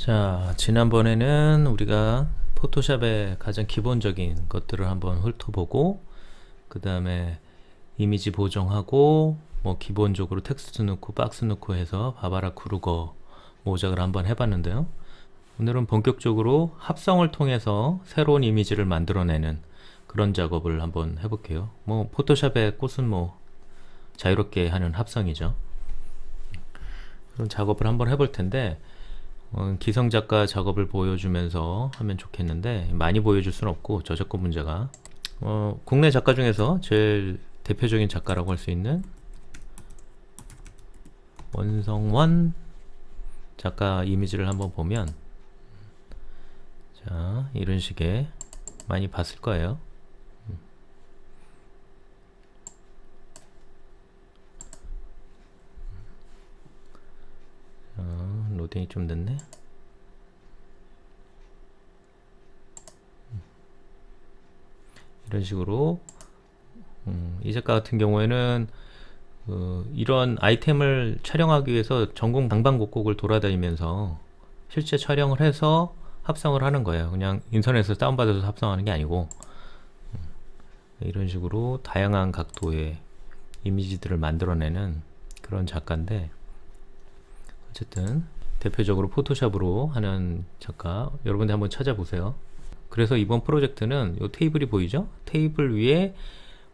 자, 지난번에는 우리가 포토샵의 가장 기본적인 것들을 한번 훑어보고, 그 다음에 이미지 보정하고, 뭐 기본적으로 텍스트 넣고 박스 넣고 해서 바바라 크루거 모작을 한번 해봤는데요. 오늘은 본격적으로 합성을 통해서 새로운 이미지를 만들어내는 그런 작업을 한번 해볼게요. 뭐 포토샵의 꽃은 뭐 자유롭게 하는 합성이죠. 그런 작업을 한번 해볼 텐데, 기성작가 작업을 보여주면서 하면 좋겠는데 많이 보여줄 수는 없고 저작권 문제가 국내 작가 중에서 제일 대표적인 작가라고 할 수 있는 원성원 작가 이미지를 한번 보면, 자, 이런 식의 많이 봤을 거예요. 로딩이 좀 늦네. 이런 식으로 이 작가 같은 경우에는 이런 아이템을 촬영하기 위해서 전국 방방곡곡을 돌아다니면서 실제 촬영을 해서 합성을 하는 거예요. 그냥 인터넷에서 다운받아서 합성하는 게 아니고, 이런 식으로 다양한 각도의 이미지들을 만들어내는 그런 작가인데, 어쨌든 대표적으로 포토샵으로 하는 작가, 여러분들 한번 찾아보세요. 그래서 이번 프로젝트는 이 테이블이 보이죠? 테이블 위에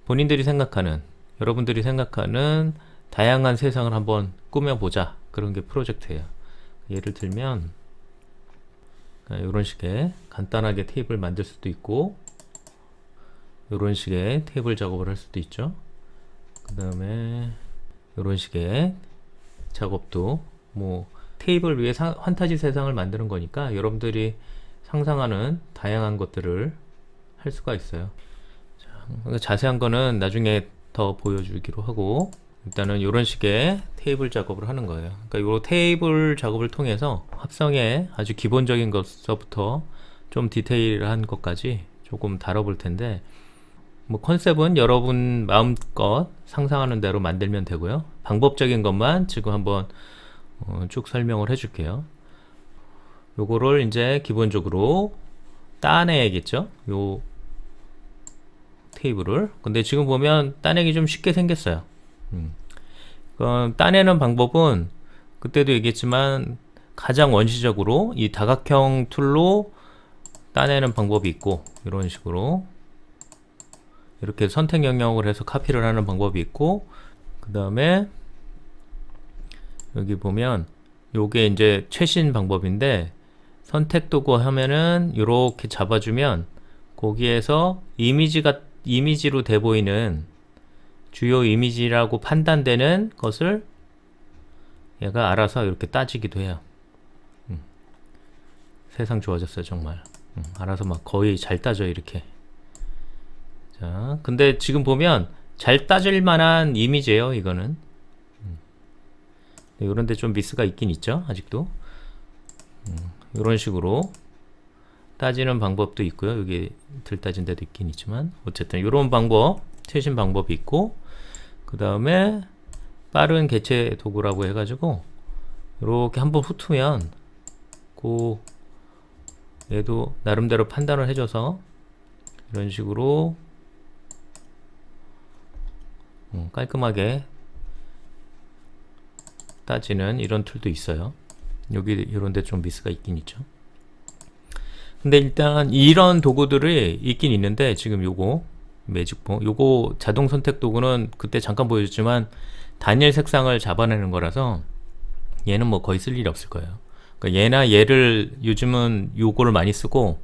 본인들이 생각하는, 여러분들이 생각하는 다양한 세상을 한번 꾸며보자, 그런 게 프로젝트예요. 예를 들면 이런 식의 간단하게 테이블 만들 수도 있고, 이런 식의 테이블 작업을 할 수도 있죠. 그 다음에 이런 식의 작업도 뭐 테이블 위에 환타지 세상을 만드는 거니까 여러분들이 상상하는 다양한 것들을 할 수가 있어요. 자, 자세한 거는 나중에 더 보여주기로 하고, 일단은 이런 식의 테이블 작업을 하는 거예요. 그러니까 이 테이블 작업을 통해서 합성의 아주 기본적인 것서부터 좀 디테일한 것까지 조금 다뤄볼 텐데, 뭐 컨셉은 여러분 마음껏 상상하는 대로 만들면 되고요. 방법적인 것만 지금 한번 쭉 설명을 해줄게요. 요거를 이제 기본적으로 따내야겠죠? 요 테이블을. 근데 지금 보면 따내기 좀 쉽게 생겼어요. 따내는 방법은 그때도 얘기했지만 가장 원시적으로 이 다각형 툴로 따내는 방법이 있고, 이런 식으로 이렇게 선택 영역을 해서 카피를 하는 방법이 있고, 그 다음에 여기 보면 요게 이제 최신 방법인데, 선택 도구 하면은 이렇게 잡아주면 거기에서 이미지로 돼 보이는 주요 이미지라고 판단되는 것을 얘가 알아서 이렇게 따지기도 해요. 세상 좋아졌어요, 정말. 알아서 막 거의 잘 따져, 이렇게. 자, 근데 지금 보면 잘 따질 만한 이미지예요, 이거는. 이런데 좀 미스가 있긴 있죠, 아직도. 이런 식으로 따지는 방법도 있고요. 여기 덜 따진 데도 있긴 있지만, 어쨌든 이런 방법, 최신 방법이 있고, 그 다음에 빠른 개체 도구라고 해가지고 이렇게 한번 훑으면 얘도 나름대로 판단을 해줘서 이런 식으로 깔끔하게 따지는 이런 툴도 있어요. 여기 이런데 좀 미스가 있긴 있죠. 근데 일단 이런 도구들이 있긴 있는데, 지금 요거 매직봉, 요거 자동 선택 도구는 그때 잠깐 보여줬지만 단일 색상을 잡아내는 거라서 얘는 뭐 거의 쓸 일이 없을 거예요. 그러니까 얘나 얘를 요즘은 요거를 많이 쓰고,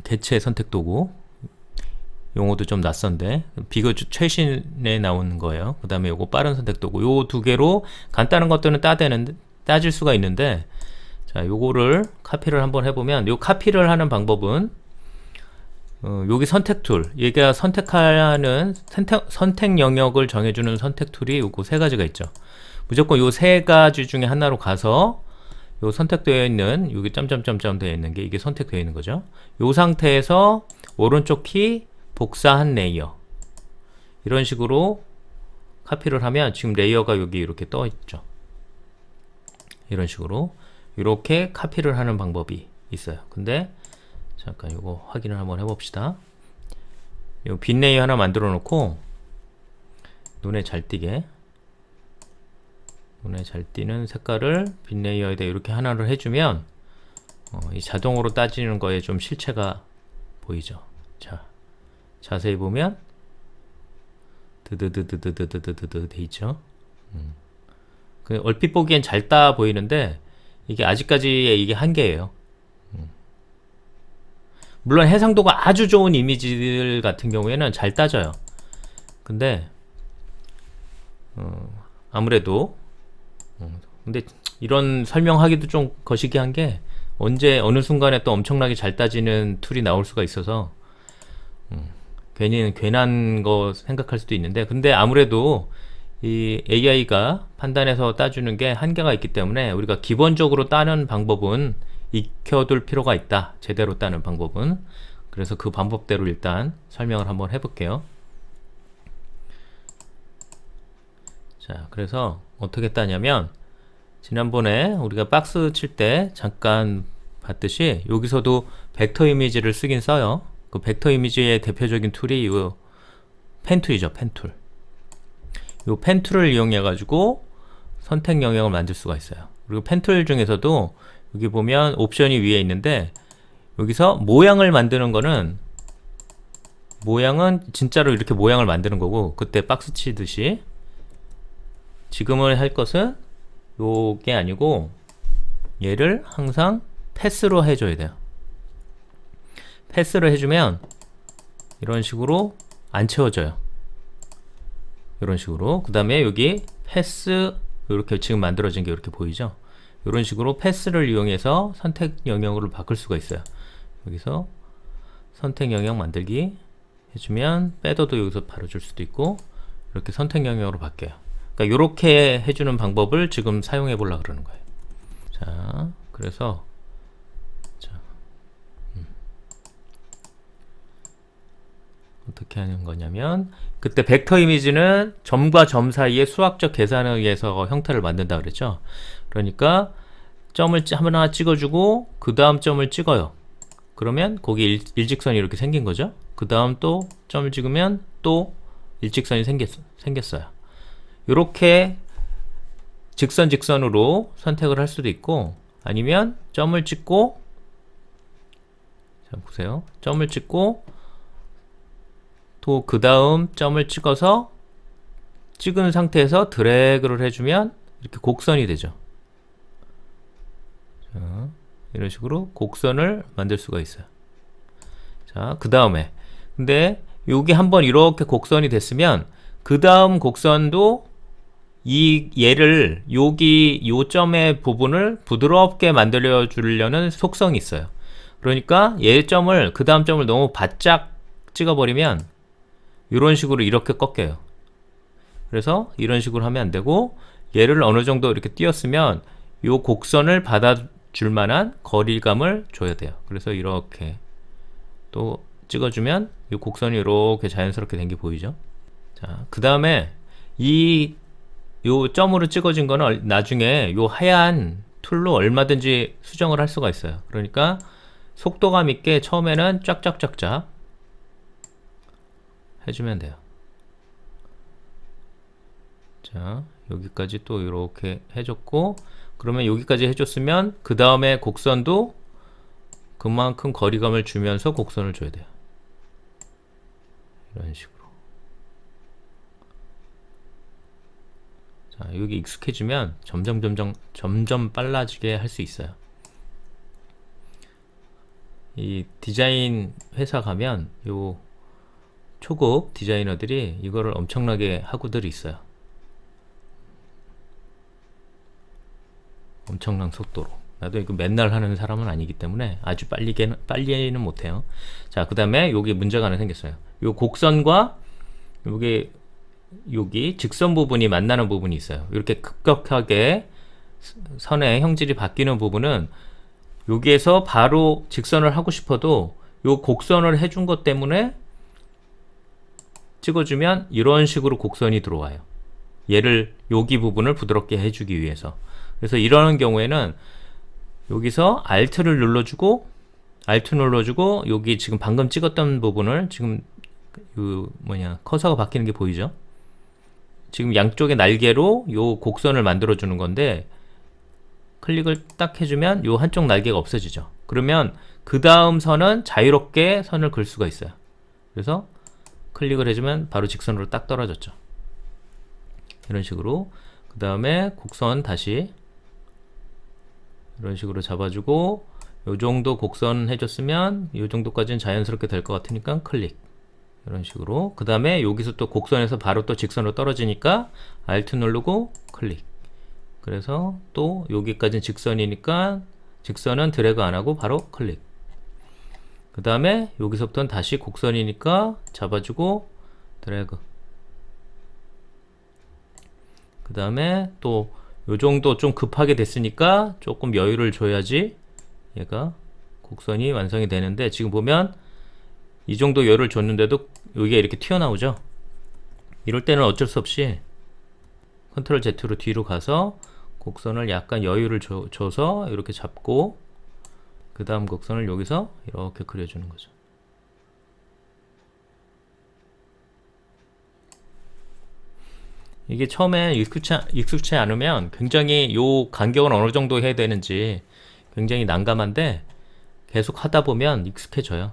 개체 선택 도구 용어도 좀 낯선데 비교적 최신에 나오는 거예요. 그 다음에 요거 빠른 선택 도구, 요 두 개로 간단한 것들은 따질 수가 있는데, 자, 요거를 카피를 한번 해보면, 요 카피를 하는 방법은 여기 선택 툴, 얘가 선택하는 선택 영역을 정해주는 선택 툴이 요거 세 가지가 있죠. 무조건 요 세 가지 중에 하나로 가서 요 선택되어 있는, 여기 점점점점 되어 있는 게 이게 선택되어 있는 거죠. 요 상태에서 오른쪽 키 복사한 레이어, 이런 식으로 카피를 하면 지금 레이어가 여기 이렇게 떠 있죠. 이런 식으로 이렇게 카피를 하는 방법이 있어요. 근데 잠깐 이거 확인을 한번 해봅시다. 이 빈 레이어 하나 만들어 놓고 눈에 잘 띄게, 눈에 잘 띄는 색깔을 빈 레이어에다 이렇게 하나를 해주면 이 자동으로 따지는 거에 좀 실체가 보이죠. 자, 자세히 보면 드드드드드드드드드 돼 있죠. 얼핏 보기엔 잘 따 보이는데 이게 아직까지의 이게 한계예요. 물론 해상도가 아주 좋은 이미지들 같은 경우에는 잘 따져요. 근데 아무래도 근데 이런 설명하기도 좀 거시기한 게 언제 어느 순간에 또 엄청나게 잘 따지는 툴이 나올 수가 있어서 괜히 괜한 거 생각할 수도 있는데, 근데 아무래도 이 AI가 판단해서 따주는 게 한계가 있기 때문에 우리가 기본적으로 따는 방법은 익혀둘 필요가 있다. 제대로 따는 방법은. 그래서 그 방법대로 일단 설명을 한번 해볼게요. 자, 그래서 어떻게 따냐면 지난번에 우리가 박스 칠 때 잠깐 봤듯이 여기서도 벡터 이미지를 쓰긴 써요. 그 벡터 이미지의 대표적인 툴이 이 펜툴이죠. 펜툴. 이 펜툴을 이용해 가지고 선택 영역을 만들 수가 있어요. 그리고 펜툴 중에서도 여기 보면 옵션이 위에 있는데 여기서 모양을 만드는 거는, 모양은 진짜로 이렇게 모양을 만드는 거고, 그때 박스 치듯이 지금은 할 것은 요게 아니고 얘를 항상 패스로 해줘야 돼요. 패스를 해주면 이런 식으로 안 채워져요. 이런 식으로. 그 다음에 여기 패스, 이렇게 지금 만들어진 게 이렇게 보이죠? 이런 식으로 패스를 이용해서 선택 영역으로 바꿀 수가 있어요. 여기서 선택 영역 만들기 해주면 패더도 여기서 바로 줄 수도 있고, 이렇게 선택 영역으로 바뀌어요. 그러니까 이렇게 해주는 방법을 지금 사용해 보려고 그러는 거예요. 자, 그래서 어떻게 하는 거냐면, 그때 벡터 이미지는 점과 점 사이에 수학적 계산에 의해서 형태를 만든다 그랬죠. 그러니까 점을 하나 찍어주고 그 다음 점을 찍어요. 그러면 거기 일직선이 이렇게 생긴 거죠. 그 다음 또 점을 찍으면 또 일직선이 생겼어요. 이렇게 직선으로 선택을 할 수도 있고, 아니면 점을 찍고, 자 보세요. 점을 찍고 또 그 다음 점을 찍어서 찍은 상태에서 드래그를 해주면 이렇게 곡선이 되죠. 자, 이런 식으로 곡선을 만들 수가 있어요. 자, 그 다음에 근데 여기 한번 이렇게 곡선이 됐으면 그 다음 곡선도 얘를 여기 요 점의 부분을 부드럽게 만들어 주려는 속성이 있어요. 그러니까 얘 점을, 그 다음 점을 너무 바짝 찍어버리면 이런 식으로 이렇게 꺾여요. 그래서 이런 식으로 하면 안 되고, 얘를 어느 정도 이렇게 띄었으면 요 곡선을 받아줄 만한 거리감을 줘야 돼요. 그래서 이렇게 또 찍어주면 이 곡선이 이렇게 자연스럽게 된 게 보이죠. 자, 그 다음에 요 점으로 찍어진 거는 나중에 요 하얀 툴로 얼마든지 수정을 할 수가 있어요. 그러니까 속도감 있게 처음에는 쫙쫙쫙쫙 해주면 돼요. 자, 여기까지 또 이렇게 해줬고, 그러면 여기까지 해줬으면 그 다음에 곡선도 그만큼 거리감을 주면서 곡선을 줘야 돼요. 이런 식으로. 자, 여기 익숙해지면 점점 빨라지게 할 수 있어요. 이 디자인 회사 가면 요 초급 디자이너들이 이거를 엄청나게 하고들 있어요. 엄청난 속도로. 나도 이거 맨날 하는 사람은 아니기 때문에 아주 빨리는 못해요. 자, 그 다음에 여기 문제가 하나 생겼어요. 요 곡선과 여기 직선 부분이 만나는 부분이 있어요. 이렇게 급격하게 선의 형질이 바뀌는 부분은 여기에서 바로 직선을 하고 싶어도 요 곡선을 해준 것 때문에 찍어주면 이런 식으로 곡선이 들어와요. 얘를 여기 부분을 부드럽게 해주기 위해서. 그래서 이러는 경우에는 여기서 Alt를 눌러주고 Alt 눌러주고 여기 지금 방금 찍었던 부분을 지금 커서가 바뀌는 게 보이죠? 지금 양쪽의 날개로 요 곡선을 만들어 주는 건데 클릭을 딱 해주면 요 한쪽 날개가 없어지죠. 그러면 그 다음 선은 자유롭게 선을 그을 수가 있어요. 그래서 클릭을 해주면 바로 직선으로 딱 떨어졌죠. 이런 식으로 그 다음에 곡선 다시 이런 식으로 잡아주고 요 정도 곡선 해줬으면 요 정도까지는 자연스럽게 될 것 같으니까 클릭 이런 식으로 그 다음에 여기서 또 곡선에서 바로 또 직선으로 떨어지니까 Alt 누르고 클릭 그래서 또 여기까지는 직선이니까 직선은 드래그 안하고 바로 클릭 그 다음에 여기서부터는 다시 곡선이니까 잡아주고 드래그 그 다음에 또 요정도 좀 급하게 됐으니까 조금 여유를 줘야지 얘가 곡선이 완성이 되는데 지금 보면 이 정도 여유를 줬는데도 여기가 이렇게 튀어나오죠. 이럴 때는 어쩔 수 없이 Ctrl Z로 뒤로 가서 곡선을 약간 여유를 줘서 이렇게 잡고 그 다음 곡선을 여기서 이렇게 그려주는 거죠. 이게 처음에 익숙치 않으면 굉장히 요 간격을 어느 정도 해야 되는지 굉장히 난감한데 계속 하다 보면 익숙해져요.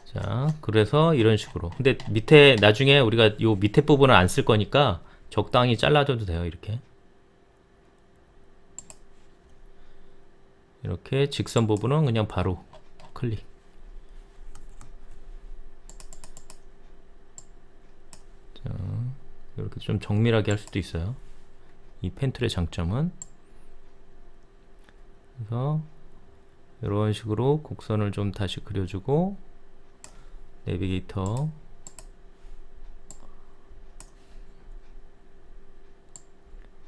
자, 그래서 이런 식으로. 근데 밑에 나중에 우리가 요 밑에 부분을 안 쓸 거니까 적당히 잘라줘도 돼요. 이렇게 직선 부분은 그냥 바로 클릭. 자, 이렇게 좀 정밀하게 할 수도 있어요. 이 펜 툴의 장점은. 그래서 이런 식으로 곡선을 좀 다시 그려주고 내비게이터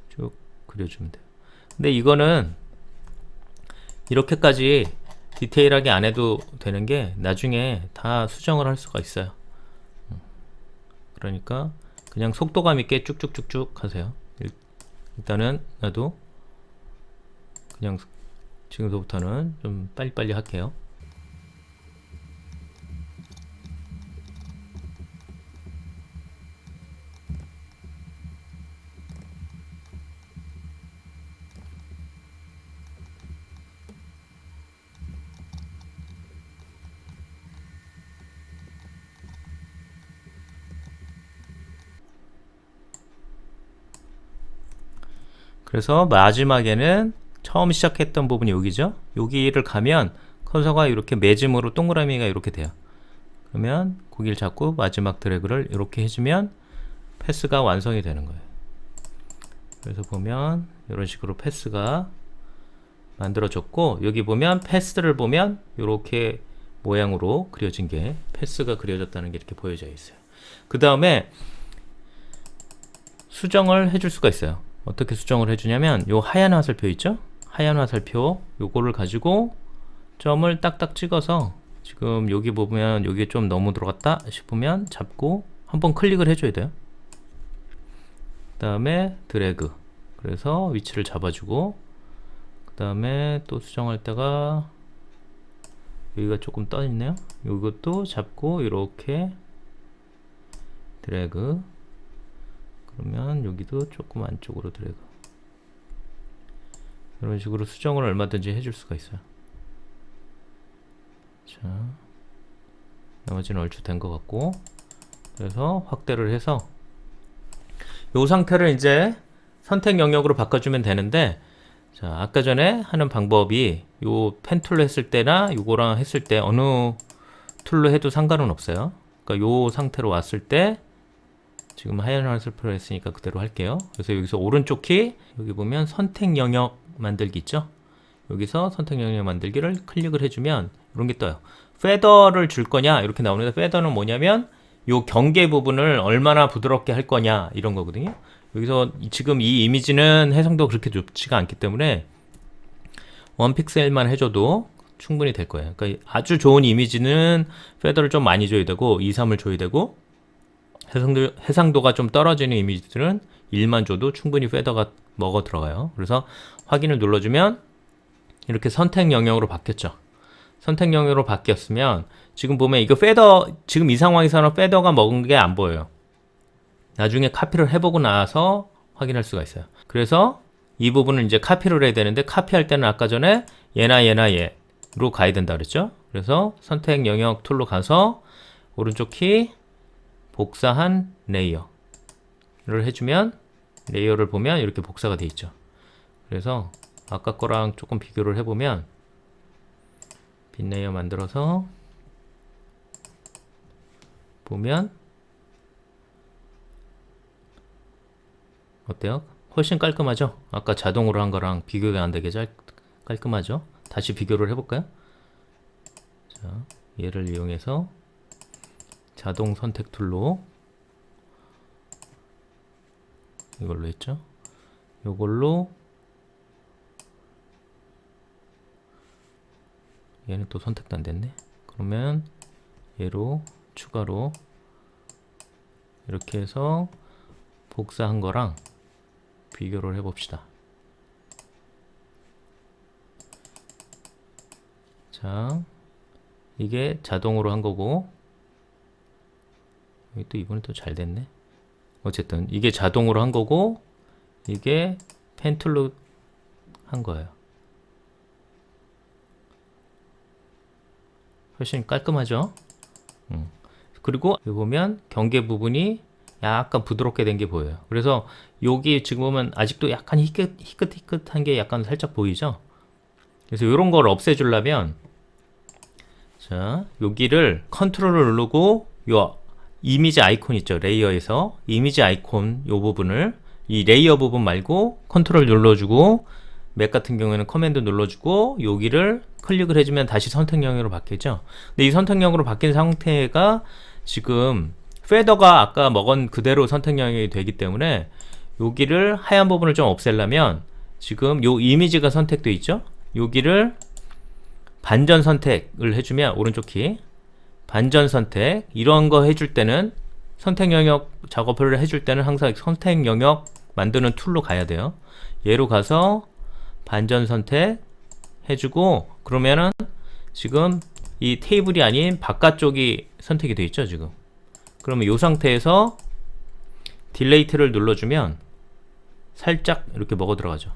쭉 그려주면 돼요. 근데 이거는 이렇게까지 디테일하게 안 해도 되는 게 나중에 다 수정을 할 수가 있어요. 그러니까 그냥 속도감 있게 쭉쭉쭉쭉 하세요. 일단은 나도 그냥 지금부터는 좀 빨리빨리 할게요. 그래서 마지막에는 처음 시작했던 부분이 여기죠. 여기를 가면 커서가 이렇게 매짐으로 동그라미가 이렇게 돼요. 그러면 거기를 잡고 마지막 드래그를 이렇게 해주면 패스가 완성이 되는 거예요. 그래서 보면 이런 식으로 패스가 만들어졌고 여기 보면 패스를 보면 이렇게 모양으로 그려진 게 패스가 그려졌다는 게 이렇게 보여져 있어요. 그 다음에 수정을 해줄 수가 있어요. 어떻게 수정을 해주냐면 요 하얀 화살표 있죠? 하얀 화살표 요거를 가지고 점을 딱딱 찍어서 지금 여기 보면 여기 좀 너무 들어갔다 싶으면 잡고 한번 클릭을 해줘야 돼요. 그 다음에 드래그 그래서 위치를 잡아주고 그 다음에 또 수정할 때가 여기가 조금 떠 있네요. 이것도 잡고 이렇게 드래그 그러면 여기도 조금 안쪽으로 드래그 이런 식으로 수정을 얼마든지 해줄 수가 있어요. 자, 나머지는 얼추 된 것 같고 그래서 확대를 해서 이 상태를 이제 선택 영역으로 바꿔주면 되는데 자, 아까 전에 하는 방법이 요 펜 툴로 했을 때나 요거랑 했을 때 어느 툴로 해도 상관은 없어요. 그러니까 요 상태로 왔을 때 지금 하얀 화살표로 했으니까 그대로 할게요. 그래서 여기서 오른쪽 키 여기 보면 선택 영역 만들기 있죠. 여기서 선택 영역 만들기를 클릭을 해주면 이런 게 떠요. 페더를 줄 거냐 이렇게 나오는데 페더는 뭐냐면 요 경계 부분을 얼마나 부드럽게 할 거냐 이런 거거든요. 여기서 지금 이 이미지는 해상도가 그렇게 좋지가 않기 때문에 1픽셀만 해줘도 충분히 될 거예요. 그러니까 아주 좋은 이미지는 페더를 좀 많이 줘야 되고 2, 3을 줘야 되고 해상도가 좀 떨어지는 이미지들은 1만 줘도 충분히 페더가 먹어 들어가요. 그래서 확인을 눌러주면 이렇게 선택 영역으로 바뀌었죠. 선택 영역으로 바뀌었으면 지금 보면 이거 페더, 지금 이 상황에서는 페더가 먹은 게 안 보여요. 나중에 카피를 해보고 나서 확인할 수가 있어요. 그래서 이 부분을 이제 카피를 해야 되는데, 카피할 때는 아까 전에 얘나 얘로 가야 된다 그랬죠. 그래서 선택 영역 툴로 가서 오른쪽 키 복사한 레이어를 해주면, 레이어를 보면 이렇게 복사가 돼 있죠. 그래서 아까 거랑 조금 비교를 해보면, 빈 레이어 만들어서 보면 어때요? 훨씬 깔끔하죠? 아까 자동으로 한 거랑 비교가 안 되게 깔끔하죠? 다시 비교를 해볼까요? 자, 얘를 이용해서 자동 선택 툴로 이걸로 했죠? 요걸로 얘는 또 선택도 안 됐네. 그러면 얘로 추가로 이렇게 해서 복사한 거랑 비교를 해봅시다. 자, 이게 자동으로 한 거고, 여기 또 이번에 또 잘 됐네. 어쨌든 이게 자동으로 한 거고, 이게 펜 툴로 한 거예요. 훨씬 깔끔하죠? 그리고 여기 보면 경계 부분이 약간 부드럽게 된 게 보여요. 그래서 여기 지금 보면 아직도 약간 희끗희끗한 게 약간 살짝 보이죠? 그래서 이런 걸 없애주려면, 자, 여기를 컨트롤을 누르고 요 이미지 아이콘 있죠? 레이어에서 이미지 아이콘 요 부분을, 이 레이어 부분 말고 컨트롤 눌러주고, 맥 같은 경우에는 커맨드 눌러주고 여기를 클릭을 해주면 다시 선택 영역으로 바뀌죠. 근데 이 선택 영역으로 바뀐 상태가 지금 페더가 아까 먹은 그대로 선택 영역이 되기 때문에, 여기를 하얀 부분을 좀 없애려면 지금 요 이미지가 선택되어 있죠. 여기를 반전 선택을 해주면, 오른쪽 키 반전 선택, 이런 거 해줄 때는, 선택 영역 작업을 해줄 때는 항상 선택 영역 만드는 툴로 가야 돼요. 얘로 가서 반전 선택 해주고, 그러면은 지금 이 테이블이 아닌 바깥쪽이 선택이 되어 있죠 지금. 그러면 이 상태에서 딜레이트를 눌러주면 살짝 이렇게 먹어 들어가죠.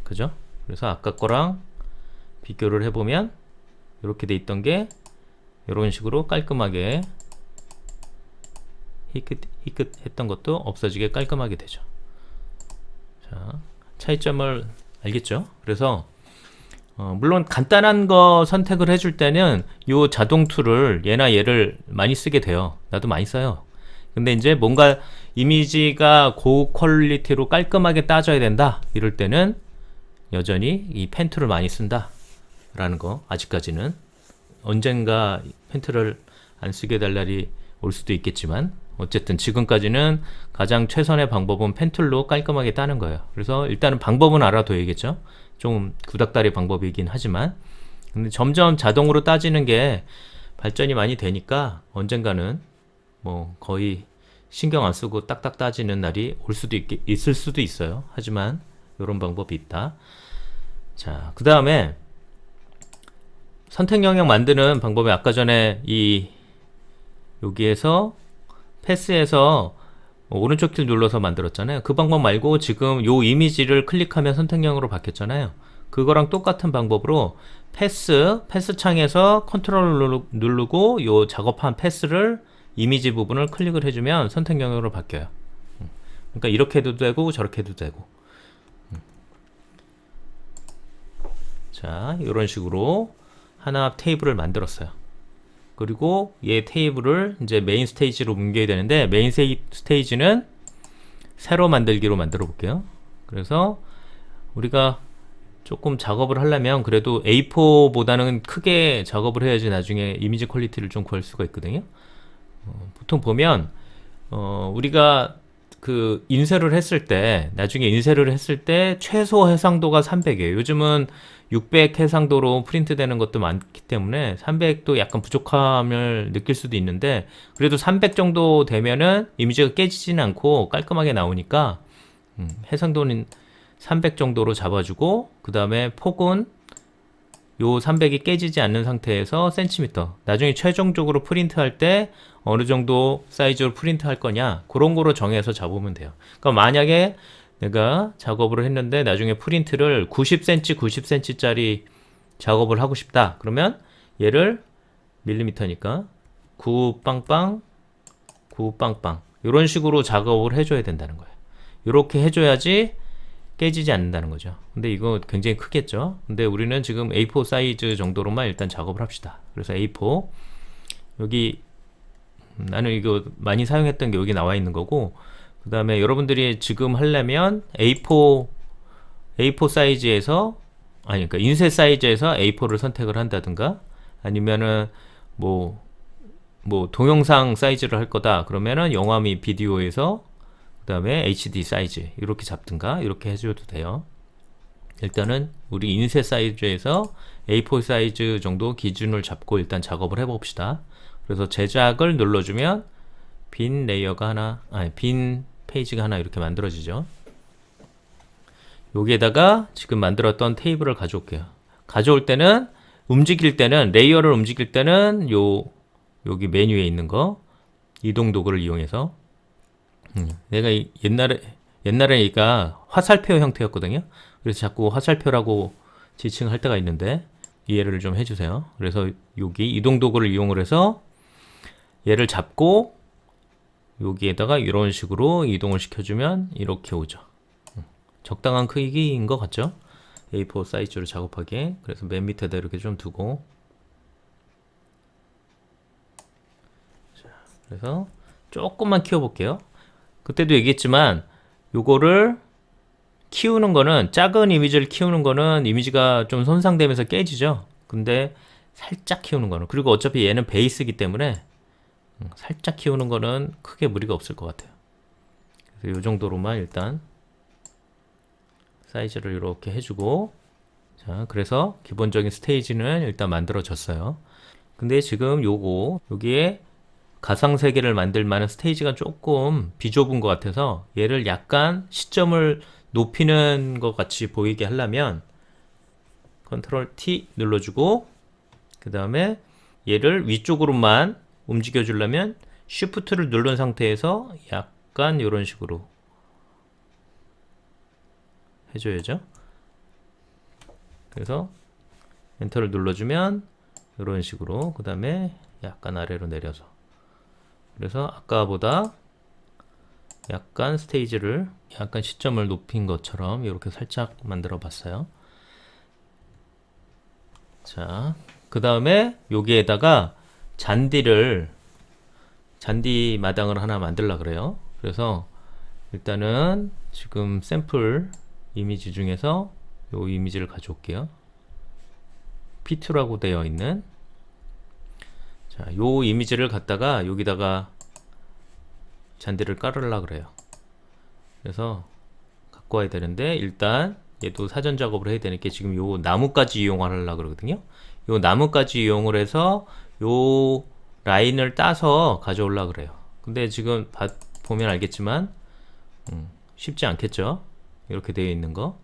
그죠? 그래서 아까 거랑 비교를 해보면 이렇게 돼 있던 게 이런 식으로 깔끔하게 희끗 했던 것도 없어지게 깔끔하게 되죠. 자, 차이점을 알겠죠? 그래서 물론 간단한 거 선택을 해줄 때는 요 자동 툴을 얘나 얘를 많이 쓰게 돼요. 나도 많이 써요. 근데 이제 뭔가 이미지가 고퀄리티로 깔끔하게 따져야 된다 이럴 때는 여전히 이 펜 툴을 많이 쓴다 라는 거, 아직까지는. 언젠가 펜 툴을 안 쓰게 될 날이 올 수도 있겠지만, 어쨌든 지금까지는 가장 최선의 방법은 펜 툴로 깔끔하게 따는 거예요. 그래서 일단은 방법은 알아둬야겠죠. 좀 구닥다리 방법이긴 하지만, 근데 점점 자동으로 따지는 게 발전이 많이 되니까 언젠가는 뭐 거의 신경 안 쓰고 딱딱 따지는 날이 올 수도 있을 수도 있어요. 하지만 이런 방법이 있다. 자, 그 다음에 선택 영역 만드는 방법이 아까 전에 여기에서 패스에서 오른쪽 킬 눌러서 만들었잖아요. 그 방법 말고 지금 요 이미지를 클릭하면 선택형으로 바뀌었잖아요. 그거랑 똑같은 방법으로 패스 창에서 컨트롤 누르고 요 작업한 패스를 이미지 부분을 클릭을 해주면 선택형으로 바뀌어요. 그러니까 이렇게 해도 되고 저렇게 해도 되고. 자, 이런 식으로 하나 테이블을 만들었어요. 그리고 얘 테이블을 이제 메인 스테이지로 옮겨야 되는데, 메인 스테이지는 새로 만들기로 만들어 볼게요. 그래서 우리가 조금 작업을 하려면 그래도 A4보다는 크게 작업을 해야지 나중에 이미지 퀄리티를 좀 구할 수가 있거든요. 보통 보면 우리가 그 인쇄를 했을 때, 나중에 인쇄를 했을 때 최소 해상도가 300이에요. 요즘은 600 해상도로 프린트되는 것도 많기 때문에 300도 약간 부족함을 느낄 수도 있는데, 그래도 300 정도 되면은 이미지가 깨지진 않고 깔끔하게 나오니까 해상도는 300 정도로 잡아주고, 그 다음에 폭은 요 300이 깨지지 않는 상태에서 센티미터, 나중에 최종적으로 프린트할 때 어느 정도 사이즈로 프린트할 거냐, 그런 거로 정해서 잡으면 돼요. 그러니까 만약에 내가 작업을 했는데 나중에 프린트를 90cm, 90cm짜리 작업을 하고 싶다. 그러면 얘를 밀리미터니까 9 빵빵, 9 빵빵 이런 식으로 작업을 해줘야 된다는 거예요. 이렇게 해줘야지 깨지지 않는다는 거죠. 근데 이거 굉장히 크겠죠. 근데 우리는 지금 A4 사이즈 정도로만 일단 작업을 합시다. 그래서 A4 여기 나는 이거 많이 사용했던 게 여기 나와 있는 거고, 그 다음에 여러분들이 지금 하려면 A4 사이즈에서, 아니 그러니까 인쇄 사이즈에서 A4를 선택을 한다든가, 아니면은 뭐 동영상 사이즈를 할 거다 그러면은 영화 및 비디오에서 그 다음에 HD 사이즈 이렇게 잡든가 이렇게 해줘도 돼요. 일단은 우리 인쇄 사이즈에서 A4 사이즈 정도 기준을 잡고 일단 작업을 해봅시다. 그래서 제작을 눌러주면 빈 레이어가 하나, 아니 빈 페이지가 하나 이렇게 만들어지죠. 여기에다가 지금 만들었던 테이블을 가져올게요. 가져올 때는, 움직일 때는, 레이어를 움직일 때는 여기 메뉴에 있는 거 이동 도구를 이용해서, 내가 옛날에니까 화살표 형태였거든요. 그래서 자꾸 화살표라고 지칭할 때가 있는데 이해를 좀 해주세요. 그래서 여기 이동 도구를 이용을 해서 얘를 잡고 여기에다가 이런 식으로 이동을 시켜주면 이렇게 오죠. 적당한 크기인 것 같죠? A4 사이즈로 작업하기에. 그래서 맨 밑에다 이렇게 좀 두고, 자, 그래서 조금만 키워볼게요. 그때도 얘기했지만 요거를 키우는 거는, 작은 이미지를 키우는 거는 이미지가 좀 손상되면서 깨지죠. 근데 살짝 키우는 거는, 그리고 어차피 얘는 베이스이기 때문에 살짝 키우는 거는 크게 무리가 없을 것 같아요. 그래서 요 정도로만 일단 사이즈를 이렇게 해주고, 자, 그래서 기본적인 스테이지는 일단 만들어졌어요. 근데 지금 여기에 가상세계를 만들 만한 스테이지가 조금 비좁은 것 같아서 얘를 약간 시점을 높이는 것 같이 보이게 하려면 컨트롤 T 눌러주고, 그 다음에 얘를 위쪽으로만 움직여 주려면 쉬프트를 누른 상태에서 약간 이런 식으로 해줘야죠. 그래서 엔터를 눌러주면 이런 식으로, 그 다음에 약간 아래로 내려서, 그래서 아까보다 약간 스테이지를, 약간 시점을 높인 것처럼 이렇게 살짝 만들어 봤어요. 자, 그 다음에 여기에다가 잔디 마당을 하나 만들려 그래요. 그래서 일단은 지금 샘플 이미지 중에서 이 이미지를 가져올게요. P2라고 되어 있는, 자, 요 이미지를 갖다가 여기다가 잔디를 깔으려 그래요. 그래서 갖고 와야 되는데, 일단 얘도 사전 작업을 해야 되니까 지금 요 나뭇가지 이용하려 그러거든요. 요 나뭇가지 이용을 해서 요 라인을 따서 가져오려 그래요. 근데 지금 보면 알겠지만 쉽지 않겠죠. 이렇게 되어 있는 거.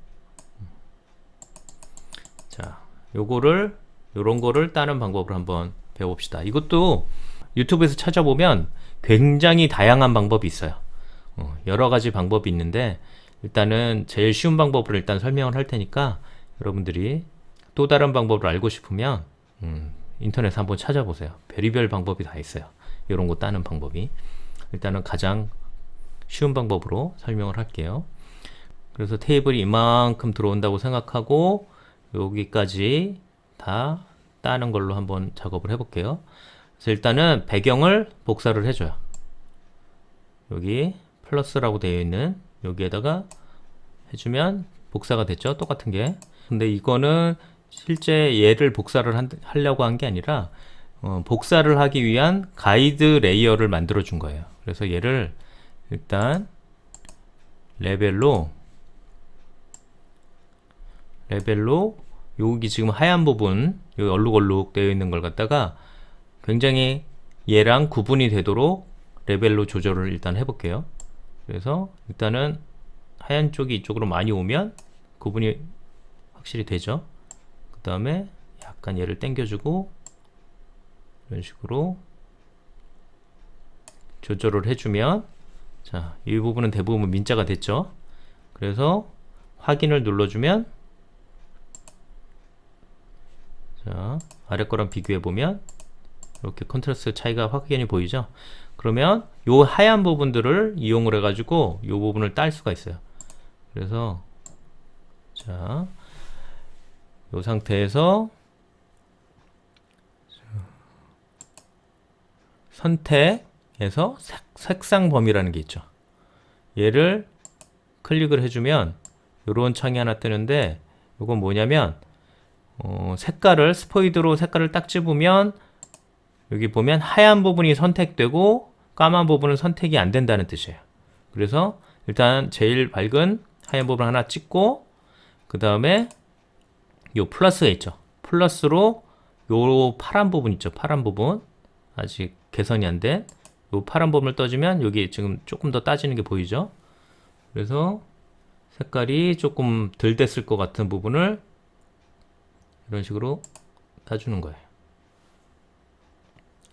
자, 요런 거를 따는 방법을 한번 배워봅시다. 이것도 유튜브에서 찾아보면 굉장히 다양한 방법이 있어요. 여러 가지 방법이 있는데, 일단은 제일 쉬운 방법을 일단 설명을 할 테니까 여러분들이 또 다른 방법을 알고 싶으면 인터넷에 한번 찾아보세요. 별의별 방법이 다 있어요. 이런 거 따는 방법이. 일단은 가장 쉬운 방법으로 설명을 할게요. 그래서 테이블이 이만큼 들어온다고 생각하고 여기까지 다 따는 걸로 한번 작업을 해볼게요. 그래서 일단은 배경을 복사를 해줘요. 여기 플러스라고 되어 있는 여기에다가 해주면 복사가 됐죠. 똑같은 게. 근데 이거는 실제 얘를 복사를 하려고 한 게 아니라 복사를 하기 위한 가이드 레이어를 만들어 준 거예요. 그래서 얘를 일단 레벨로 여기 지금 하얀 부분 여기 얼룩얼룩 되어 있는 걸 갖다가 굉장히 얘랑 구분이 되도록 레벨로 조절을 일단 해볼게요. 그래서 일단은 하얀 쪽이 이쪽으로 많이 오면 구분이 확실히 되죠. 그 다음에 약간 얘를 당겨주고 이런 식으로 조절을 해주면, 자, 이 부분은 대부분 민자가 됐죠. 그래서 확인을 눌러주면, 자, 아래 거랑 비교해 보면 이렇게 컨트라스트 차이가 확연히 보이죠. 그러면 요 하얀 부분들을 이용을 해가지고 요 부분을 딸 수가 있어요. 그래서 자, 요 상태에서 선택에서 색상 범위라는 게 있죠. 얘를 클릭을 해주면 요런 창이 하나 뜨는데, 요건 뭐냐면 색깔을 스포이드로 색깔을 딱 집으면 여기 보면 하얀 부분이 선택되고 까만 부분은 선택이 안 된다는 뜻이에요. 그래서 일단 제일 밝은 하얀 부분 하나 찍고, 그 다음에 요 플러스가 있죠. 플러스로 요 파란 부분 있죠. 파란 부분 아직 개선이 안 된 요 파란 부분을 떠주면 여기 지금 조금 더 따지는 게 보이죠. 그래서 색깔이 조금 덜 됐을 것 같은 부분을 이런 식으로 따주는 거예요.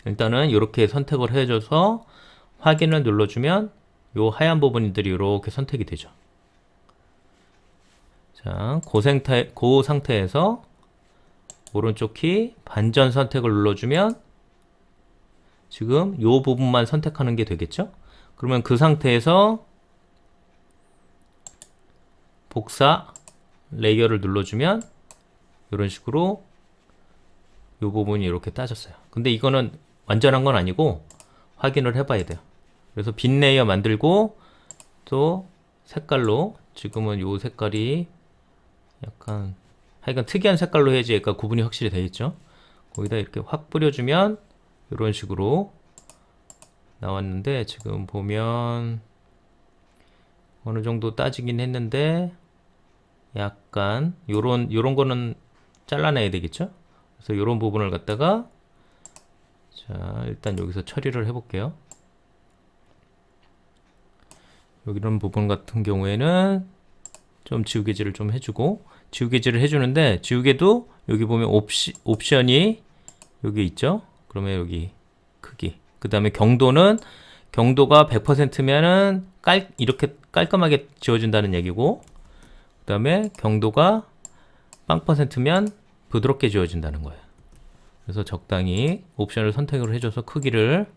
일단은 이렇게 선택을 해줘서 확인을 눌러주면 요 하얀 부분들이 이렇게 선택이 되죠. 자, 그 상태에서 오른쪽 키 반전 선택을 눌러주면 지금 요 부분만 선택하는 게 되겠죠? 그러면 그 상태에서 복사 레이어를 눌러주면 이런 식으로 요 부분이 이렇게 따졌어요. 근데 이거는 완전한 건 아니고 확인을 해봐야 돼요. 그래서 빈 레이어 만들고 또 색깔로, 지금은 요 색깔이 약간 하여간 특이한 색깔로 해야지 약간 구분이 확실히 되겠죠. 거기다 이렇게 확 뿌려주면 이런 식으로 나왔는데, 지금 보면 어느 정도 따지긴 했는데 약간 요런 거는 잘라내야 되겠죠. 그래서 요런 부분을 갖다가, 자, 일단 여기서 처리를 해볼게요. 여기 이런 부분 같은 경우에는 좀 지우개질을 좀 해주고, 지우개질을 해주는데 지우개도 여기 보면 옵션이 여기 있죠. 그러면 여기 크기, 그 다음에 경도가 100%면은 이렇게 깔끔하게 지워진다는 얘기고, 그 다음에 경도가 0%면 부드럽게 지워진다는 거예요. 그래서 적당히 옵션을 선택을 해줘서 크기를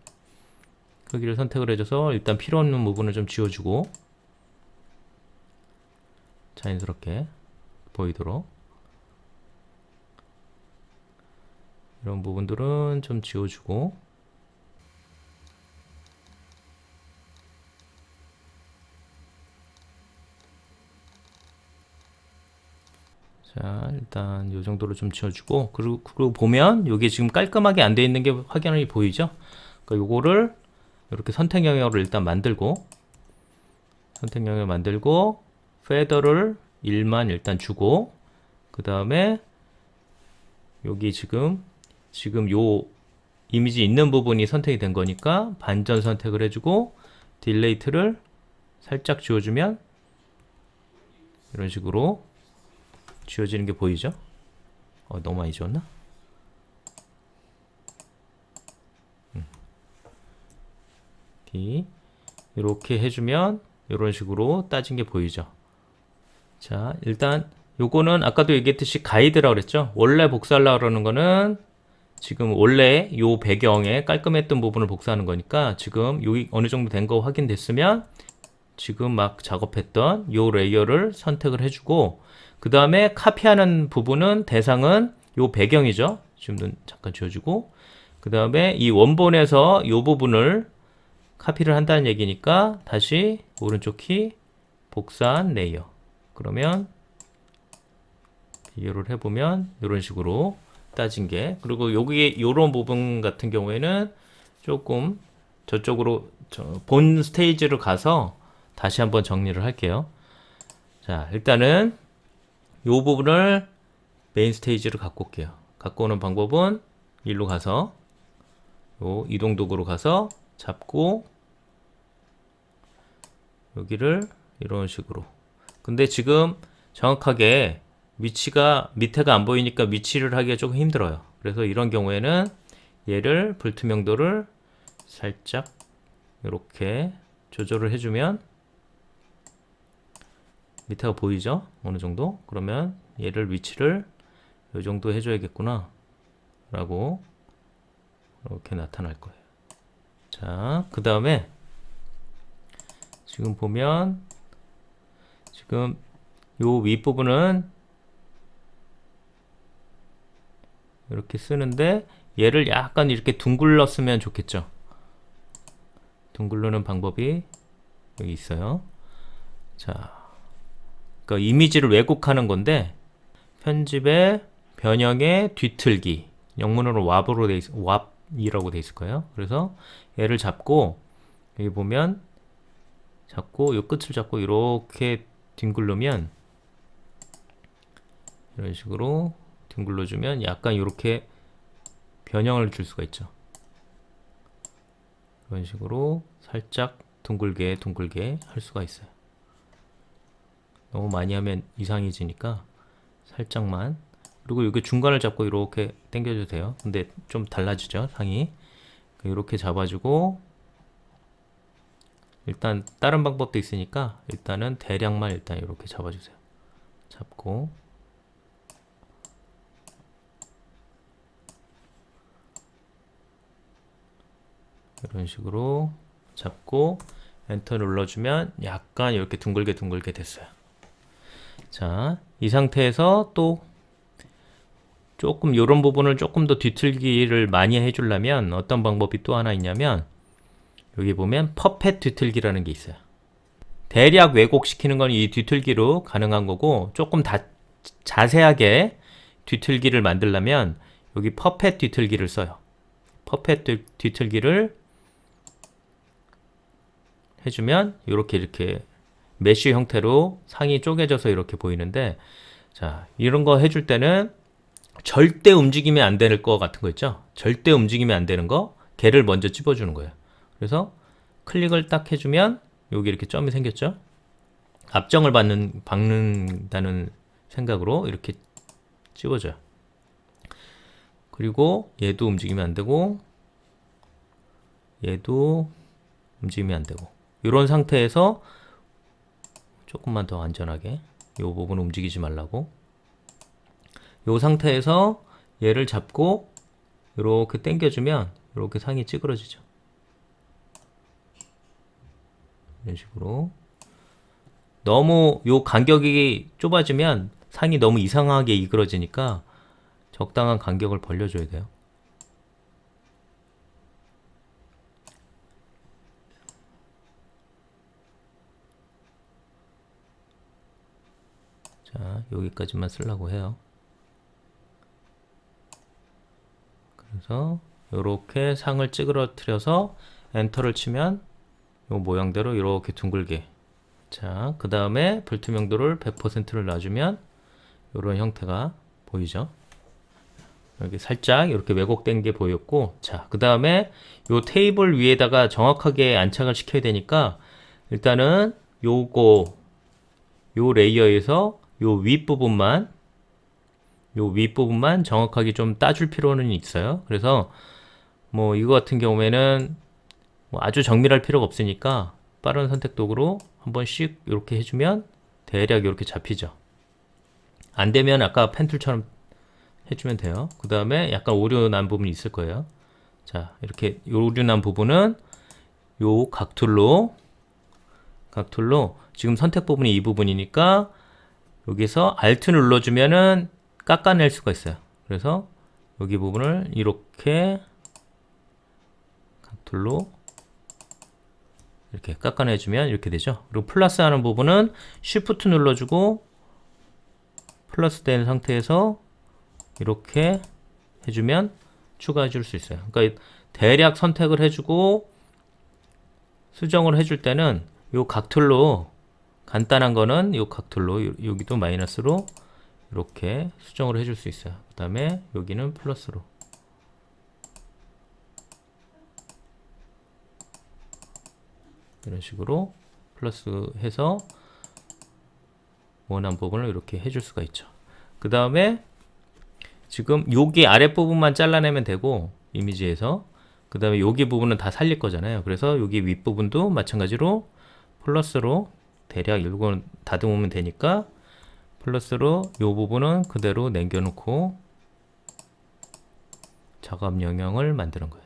선택을 해줘서 일단 필요 없는 부분을 좀 지워주고 자연스럽게 보이도록 이런 부분들은 좀 지워주고, 자, 일단 이 정도로 좀 지워주고, 그리고 보면 여기 지금 깔끔하게 안 되어 있는 게 확연히 보이죠. 그러니까 요거를 이렇게 선택 영역을 일단 만들고, 페더를 1만 일단 주고, 그 다음에 여기 지금 요 이미지 있는 부분이 선택이 된 거니까 반전 선택을 해주고, 딜레이트를 살짝 지워주면 이런 식으로 지워지는 게 보이죠? 너무 많이 지웠나? 이렇게 해주면 이런 식으로 따진 게 보이죠? 자, 일단 요거는 아까도 얘기했듯이 가이드라고 그랬죠? 원래 복사하려고 그러는 거는 지금 원래 요 배경에 깔끔했던 부분을 복사하는 거니까, 지금 여기 어느 정도 된 거 확인됐으면 지금 막 작업했던 요 레이어를 선택을 해주고, 그 다음에 카피하는 부분은 대상은 요 배경이죠. 지금은 잠깐 지워주고, 그 다음에 이 원본에서 요 부분을 카피를 한다는 얘기니까 다시 오른쪽 키 복사한 레이어, 그러면 비교를 해보면 이런 식으로 따진 게, 그리고 여기 요런 부분 같은 경우에는 조금 저쪽으로 본 스테이지로 가서 다시 한번 정리를 할게요. 자, 일단은 이 부분을 메인 스테이지로 갖고 올게요. 갖고 오는 방법은 일로 가서 요 이동 도구로 가서 잡고 여기를 이런 식으로. 근데 지금 정확하게 위치가 밑에가 안 보이니까 위치를 하기가 조금 힘들어요. 그래서 이런 경우에는 얘를 불투명도를 살짝 이렇게 조절을 해주면 밑에가 보이죠? 어느 정도? 그러면 얘를 위치를 이 정도 해줘야겠구나 라고 이렇게 나타날 거예요. 자, 그 다음에 지금 보면 지금 요 윗부분은 이렇게 쓰는데 얘를 약간 이렇게 둥글렀으면 좋겠죠. 둥글르는 방법이 여기 있어요. 자, 그러니까 이미지를 왜곡하는 건데 편집의 변형의 뒤틀기, 영문으로 왑으로 돼 있, 왑이라고 돼 있을 거예요. 그래서 얘를 잡고 여기 보면 잡고 이 끝을 잡고 이렇게 뒹굴르면 이런 식으로 뒹굴러주면 약간 이렇게 변형을 줄 수가 있죠. 이런 식으로 살짝 둥글게 할 수가 있어요. 너무 많이 하면 이상해지니까 살짝만. 그리고 여기 중간을 잡고 이렇게 당겨줘도 돼요. 근데 좀 달라지죠, 상이. 이렇게 잡아주고 일단 다른 방법도 있으니까 일단은 대략만 일단 이렇게 잡아주세요. 잡고 이런 식으로 잡고 엔터 눌러주면 약간 이렇게 둥글게 됐어요. 자, 이 상태에서 또 조금 이런 부분을 조금 더 뒤틀기를 많이 해주려면 어떤 방법이 또 하나 있냐면 여기 보면 퍼펫 뒤틀기라는 게 있어요. 대략 왜곡시키는 건 이 뒤틀기로 가능한 거고 조금 자세하게 뒤틀기를 만들려면 여기 퍼펫 뒤틀기를 써요. 퍼펫 뒤틀기를 해주면 이렇게 메쉬 형태로 상이 쪼개져서 이렇게 보이는데, 자, 이런 거 해줄 때는 절대 움직이면 안 될 거 같은 거 있죠? 절대 움직이면 안 되는 거, 걔를 먼저 찝어주는 거예요. 그래서 클릭을 딱 해주면 여기 이렇게 점이 생겼죠? 앞정을 박는다는 생각으로 이렇게 찝어줘요. 그리고 얘도 움직이면 안 되고 얘도 움직이면 안 되고 이런 상태에서 조금만 더 안전하게 이 부분 움직이지 말라고 이 상태에서 얘를 잡고 이렇게 당겨주면 이렇게 상이 찌그러지죠. 이런 식으로. 너무 요 간격이 좁아지면 상이 너무 이상하게 이그러지니까 적당한 간격을 벌려줘야 돼요. 자, 여기까지만 쓰려고 해요. 그래서 이렇게 상을 찌그러뜨려서 엔터를 치면 이 모양대로 이렇게 둥글게. 자, 그 다음에 불투명도를 100%를 놔주면 이런 형태가 보이죠. 여기 살짝 이렇게 왜곡된 게 보였고, 자, 그 다음에 이 테이블 위에다가 정확하게 안착을 시켜야 되니까 일단은 요 레이어에서 요 윗부분만 정확하게 좀 따줄 필요는 있어요. 그래서 뭐 이거 같은 경우에는 뭐 아주 정밀할 필요가 없으니까 빠른 선택 도구로 한 번씩 이렇게 해주면 대략 이렇게 잡히죠. 안 되면 아까 펜툴처럼 해주면 돼요. 그 다음에 약간 오류 난 부분이 있을 거예요. 자, 이렇게 오류 난 부분은 요 각툴로 지금 선택 부분이 이 부분이니까 여기서 Alt 눌러주면은 깎아낼 수가 있어요. 그래서 여기 부분을 이렇게 각툴로 이렇게 깎아내주면 이렇게 되죠. 그리고 플러스 하는 부분은 Shift 눌러주고 플러스 된 상태에서 이렇게 해주면 추가해 줄 수 있어요. 그러니까 대략 선택을 해주고 수정을 해줄 때는 요 각툴로 간단한 거는 요 각툴로 여기도 마이너스로 이렇게 수정을 해줄 수 있어요. 그 다음에 여기는 플러스로 이런 식으로 플러스 해서 원하는 부분을 이렇게 해줄 수가 있죠. 그 다음에 지금 여기 아랫부분만 잘라내면 되고 이미지에서 그 다음에 여기 부분은 다 살릴 거잖아요. 그래서 여기 윗부분도 마찬가지로 플러스로 대략 이건 다듬으면 되니까 플러스로 이 부분은 그대로 남겨놓고 작업 영역을 만드는 거예요.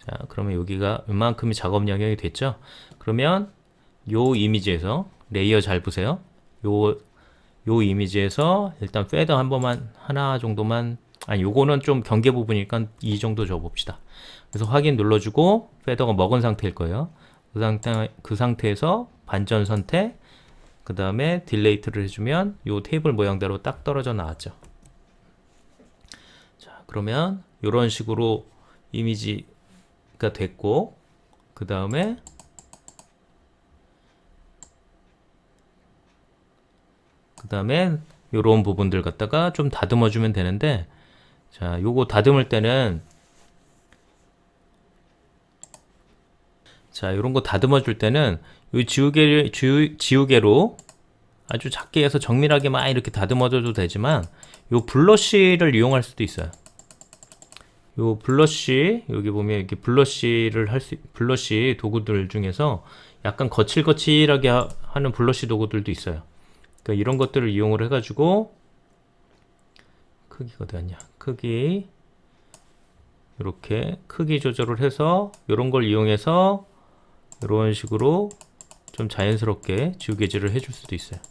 자, 그러면 여기가 이만큼이 작업 영역이 됐죠? 그러면 요 이미지에서 레이어 잘 보세요. 요 이미지에서 일단 페더 한 번만 하나 정도만 아니 요거는 좀 경계 부분이니까 이 정도 줘봅시다. 그래서 확인 눌러주고 페더가 먹은 상태일 거예요. 그 상태에서 반전 선택 그 다음에 딜레이트를 해주면 요 테이블 모양대로 딱 떨어져 나왔죠. 자, 그러면 요런 식으로 이미지가 됐고 그 다음에 요런 부분들 갖다가 좀 다듬어 주면 되는데 자, 요거 다듬을 때는 자, 요런 거 다듬어 줄 때는 요 지우개로 아주 작게 해서 정밀하게 막 이렇게 다듬어 줘도 되지만 요 블러쉬를 이용할 수도 있어요. 요 블러쉬 여기 보면 이렇게 블러쉬를 블러쉬 도구들 중에서 약간 거칠거칠하게 하는 블러쉬 도구들도 있어요. 그러니까 이런 것들을 이용을 해가지고 크기가 어디 갔냐? 크기 이렇게 크기 조절을 해서 이런 걸 이용해서 이런 식으로 좀 자연스럽게 지우개질을 해줄 수도 있어요.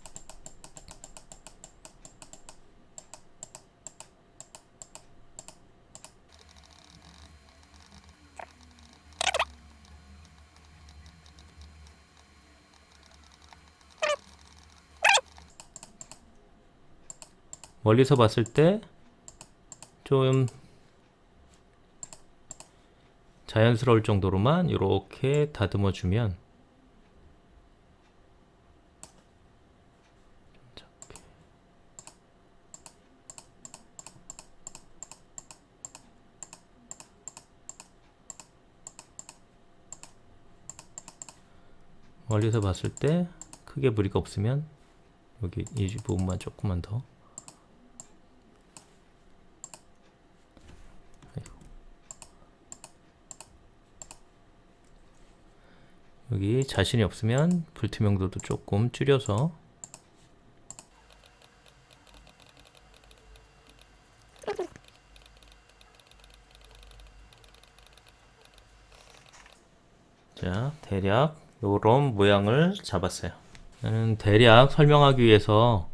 멀리서 봤을 때 좀 자연스러울 정도로만 이렇게 다듬어 주면 멀리서 봤을 때 크게 무리가 없으면 여기 이 부분만 조금만 더 여기 자신이 없으면 불투명도도 조금 줄여서 자, 대략 요런 모양을 잡았어요. 저는 대략 설명하기 위해서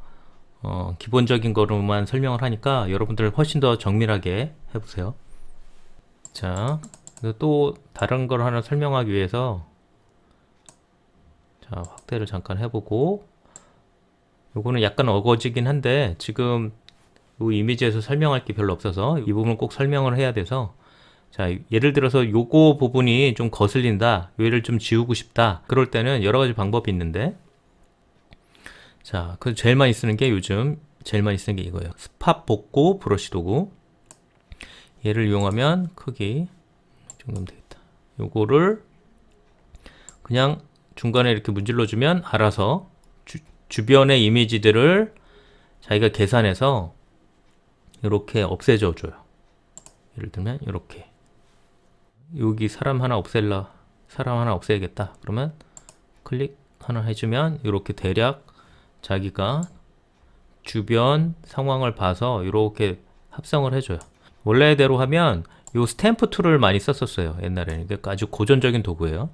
기본적인 거로만 설명을 하니까 여러분들 훨씬 더 정밀하게 해보세요. 자, 또 다른 걸 하나 설명하기 위해서 자, 확대를 잠깐 해보고 요거는 약간 어거지긴 한데 지금 이 이미지에서 설명할 게 별로 없어서 이 부분을 꼭 설명을 해야 돼서 자, 예를 들어서 요거 부분이 좀 거슬린다 얘를 좀 지우고 싶다 그럴 때는 여러 가지 방법이 있는데 자, 그 제일 많이 쓰는 게 요즘 제일 많이 쓰는 게 이거예요. 스팟 복구 브러쉬 도구 얘를 이용하면 크기 이 정도면 되겠다. 요거를 그냥 중간에 이렇게 문질러 주면 알아서 주변의 이미지들을 자기가 계산해서 이렇게 없애줘 줘요. 예를 들면 이렇게 여기 사람 하나 없애야겠다. 그러면 클릭 하나 해주면 이렇게 대략 자기가 주변 상황을 봐서 이렇게 합성을 해줘요. 원래대로 하면 이 스탬프 툴을 많이 썼었어요. 옛날에는. 그러니까 아주 고전적인 도구예요.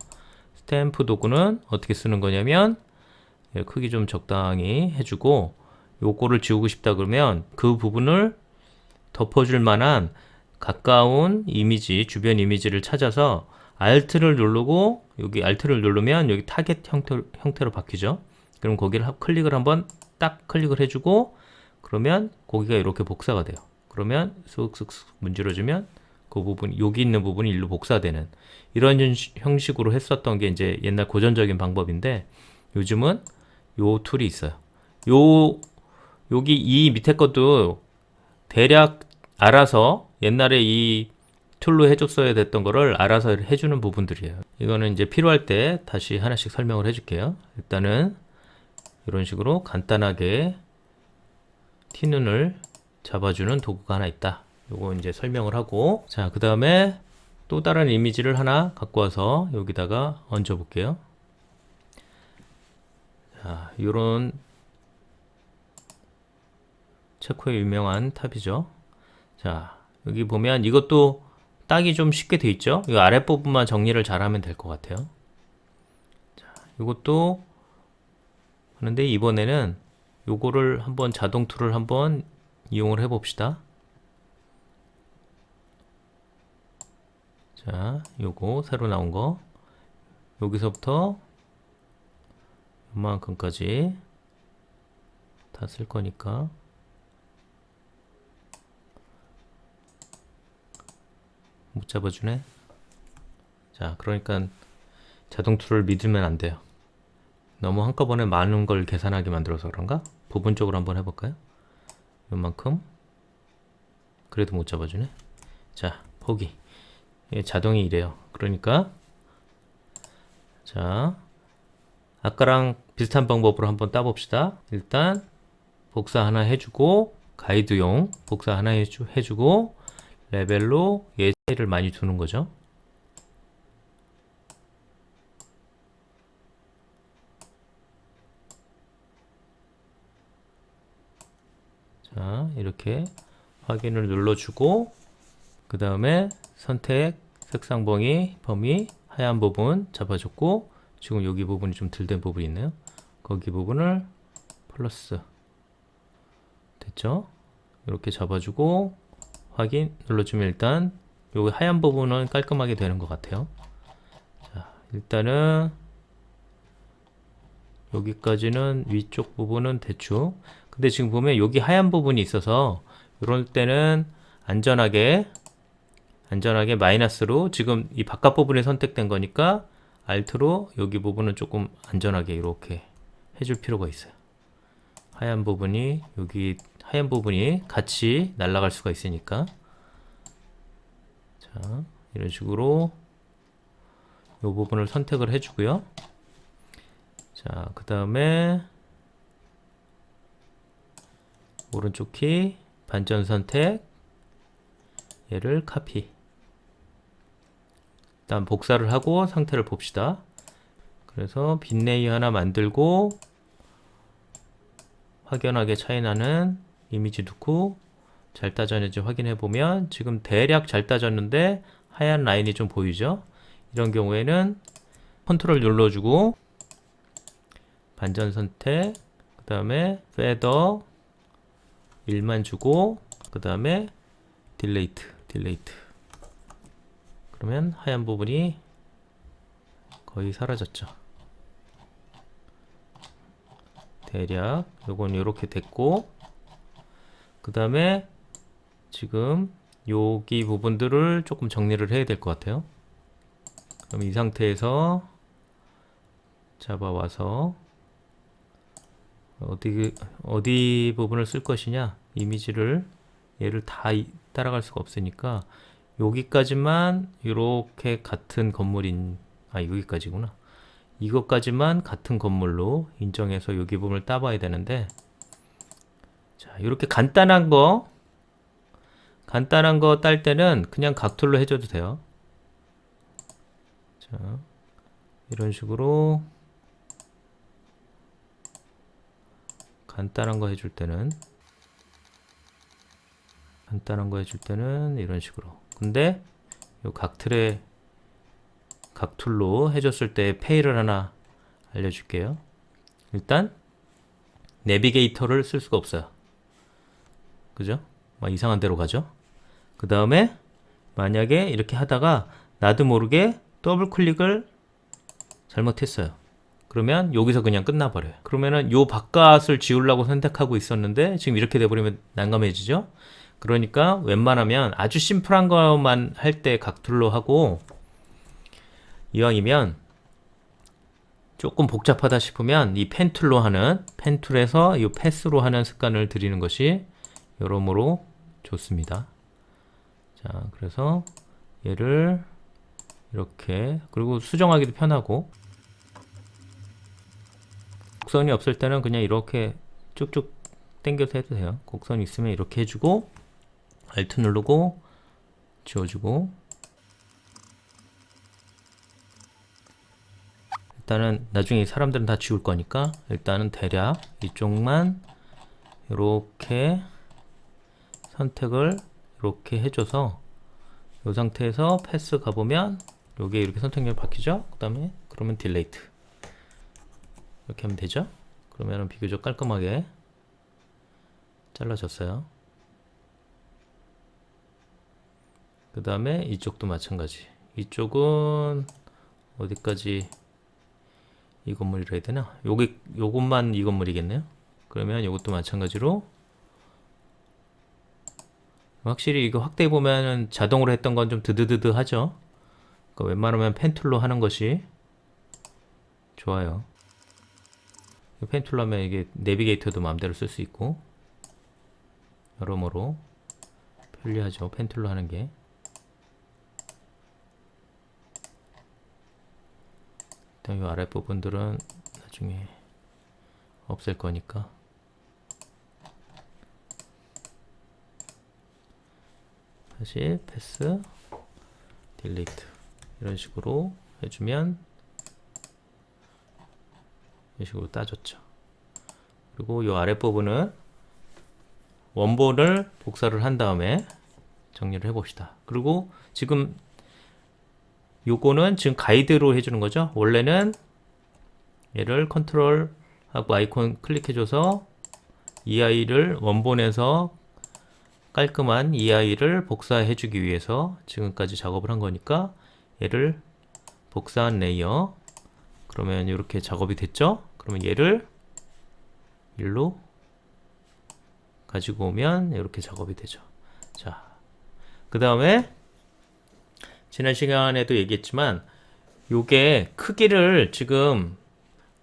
스탬프 도구는 어떻게 쓰는 거냐면 크기 좀 적당히 해주고 요거를 지우고 싶다 그러면 그 부분을 덮어줄 만한 가까운 이미지, 주변 이미지를 찾아서 Alt를 누르고 여기 Alt를 누르면 여기 타겟 형태로 바뀌죠. 그럼 거기를 클릭을 한번 딱 클릭을 해주고 그러면 거기가 이렇게 복사가 돼요. 그러면 쑥쑥쑥 문질러주면 그 부분, 여기 있는 부분이 일로 복사되는 이런 형식으로 했었던 게 이제 옛날 고전적인 방법인데, 요즘은 요 툴이 있어요. 여기 이 밑에 것도 대략 알아서 옛날에 이 툴로 해줬어야 됐던 거를 알아서 해주는 부분들이에요. 이거는 이제 필요할 때 다시 하나씩 설명을 해줄게요. 일단은 이런 식으로 간단하게 T눈을 잡아주는 도구가 하나 있다. 요거 이제 설명을 하고, 자, 그 다음에 또 다른 이미지를 하나 갖고 와서 여기다가 얹어 볼게요. 자, 요런 체코의 유명한 탑이죠. 자, 여기 보면 이것도 딱이 좀 쉽게 돼 있죠. 이 아랫부분만 정리를 잘하면 될 것 같아요. 자, 이것도 하는데 이번에는 요거를 한번 자동 툴을 한번 이용을 해 봅시다. 자, 요거 새로 나온 거 여기서부터 요만큼까지 다 쓸 거니까 못 잡아주네. 자, 그러니까 자동 툴을 믿으면 안 돼요. 너무 한꺼번에 많은 걸 계산하게 만들어서 그런가? 부분적으로 한번 해볼까요? 요만큼. 그래도 못 잡아주네. 자, 포기. 자동이 이래요. 그러니까 자, 아까랑 비슷한 방법으로 한번 따봅시다. 일단 복사 하나 해주고, 가이드용 복사 하나 해주고, 레벨로 얘 차이를 많이 두는 거죠. 자, 이렇게 확인을 눌러주고, 그 다음에 선택, 색상 범위, 하얀 부분 잡아줬고, 지금 여기 부분이 좀 덜 된 부분이 있네요. 거기 부분을 플러스. 됐죠? 이렇게 잡아주고, 확인 눌러주면 일단 여기 하얀 부분은 깔끔하게 되는 것 같아요. 자, 일단은 여기까지는 위쪽 부분은 대충. 근데 지금 보면 여기 하얀 부분이 있어서 이럴 때는 안전하게 마이너스로, 지금 이 바깥 부분이 선택된 거니까 Alt로 여기 부분은 조금 안전하게 이렇게 해줄 필요가 있어요. 하얀 부분이 여기 하얀 부분이 같이 날아갈 수가 있으니까. 자, 이런 식으로 이 부분을 선택을 해주고요. 자, 그 다음에 오른쪽 키 반전 선택, 얘를 카피. 일단 복사를 하고 상태를 봅시다. 그래서 빈 레이어 하나 만들고 확연하게 차이나는 이미지 넣고 잘 따졌는지 확인해 보면 지금 대략 잘 따졌는데 하얀 라인이 좀 보이죠. 이런 경우에는 컨트롤 눌러주고 반전 선택, 그 다음에 페더 1만 주고, 그 다음에 딜레이트. 그러면 하얀 부분이 거의 사라졌죠. 대략 요건 이렇게 됐고, 그 다음에 지금 여기 부분들을 조금 정리를 해야 될 것 같아요. 그럼 이 상태에서 잡아와서 어디 부분을 쓸 것이냐, 이미지를 얘를 다 따라갈 수가 없으니까 여기까지만 이렇게 같은 건물인, 여기까지구나. 이것까지만 같은 건물로 인정해서 여기 부분을 따봐야 되는데, 자, 이렇게 간단한 거 딸 때는 그냥 각툴로 해줘도 돼요. 자, 이런 식으로 간단한 거 해줄 때는 이런 식으로. 근데 요 각툴로 해줬을 때 페이를 하나 알려줄게요. 일단 내비게이터를 쓸 수가 없어요. 그죠? 막 이상한 데로 가죠. 그 다음에 만약에 이렇게 하다가 나도 모르게 더블 클릭을 잘못했어요. 그러면 여기서 그냥 끝나버려요. 그러면은 요 바깥을 지우려고 선택하고 있었는데 지금 이렇게 돼버리면 난감해지죠. 그러니까 웬만하면 아주 심플한 것만 할 때 각툴로 하고, 이왕이면 조금 복잡하다 싶으면 이 펜툴로 하는, 펜툴에서 이 패스로 하는 습관을 들이는 것이 여러모로 좋습니다. 자, 그래서 얘를 이렇게, 그리고 수정하기도 편하고, 곡선이 없을 때는 그냥 이렇게 쭉쭉 당겨서 해도 돼요. 곡선이 있으면 이렇게 해주고, Alt 누르고 지워주고, 일단은 나중에 사람들은 다 지울 거니까 일단은 대략 이쪽만 이렇게 선택을 이렇게 해줘서 이 상태에서 패스 가보면 요게 이렇게 선택력이 바뀌죠. 그 다음에 그러면 딜레이트 이렇게 하면 되죠. 그러면은 비교적 깔끔하게 잘라졌어요. 그 다음에 이쪽도 마찬가지. 이쪽은 어디까지 이 건물이라 해야 되나? 요것만 이 건물이겠네요. 그러면 요것도 마찬가지로 확실히 이거 확대해 보면은 자동으로 했던 건 좀 드드드드 하죠. 그러니까 웬만하면 펜툴로 하는 것이 좋아요. 펜툴로 하면 이게 내비게이터도 마음대로 쓸 수 있고 여러모로 편리하죠. 펜툴로 하는 게. 일단 이 아랫부분들은 나중에 없앨 거니까 다시 패스 딜리트 이런 식으로 해주면 이런 식으로 따졌죠. 그리고 이 아랫부분은 원본을 복사를 한 다음에 정리를 해봅시다. 그리고 지금 요거는 지금 가이드로 해주는 거죠. 원래는 얘를 컨트롤하고 아이콘 클릭해줘서 EI를 원본에서 깔끔한 EI를 복사해주기 위해서 지금까지 작업을 한 거니까 얘를 복사한 레이어 그러면 이렇게 작업이 됐죠. 그러면 얘를 일로 가지고 오면 이렇게 작업이 되죠. 자, 그 다음에 지난 시간에도 얘기했지만 요게 크기를 지금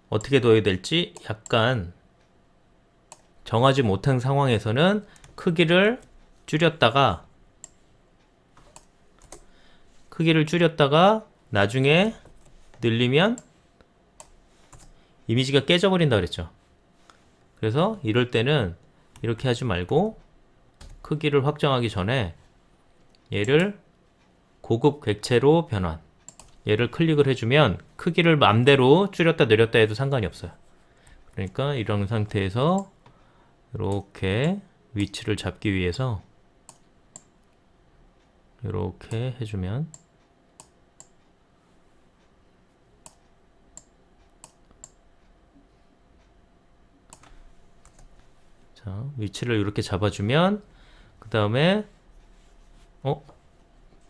어떻게 둬야 될지 약간 정하지 못한 상황에서는 크기를 줄였다가 나중에 늘리면 이미지가 깨져버린다 그랬죠. 그래서 이럴 때는 이렇게 하지 말고 크기를 확정하기 전에 얘를 고급 객체로 변환 얘를 클릭을 해주면 크기를 맘대로 줄였다 늘렸다 해도 상관이 없어요. 그러니까 이런 상태에서 이렇게 위치를 잡기 위해서 이렇게 해주면 자 위치를 이렇게 잡아주면 그 다음에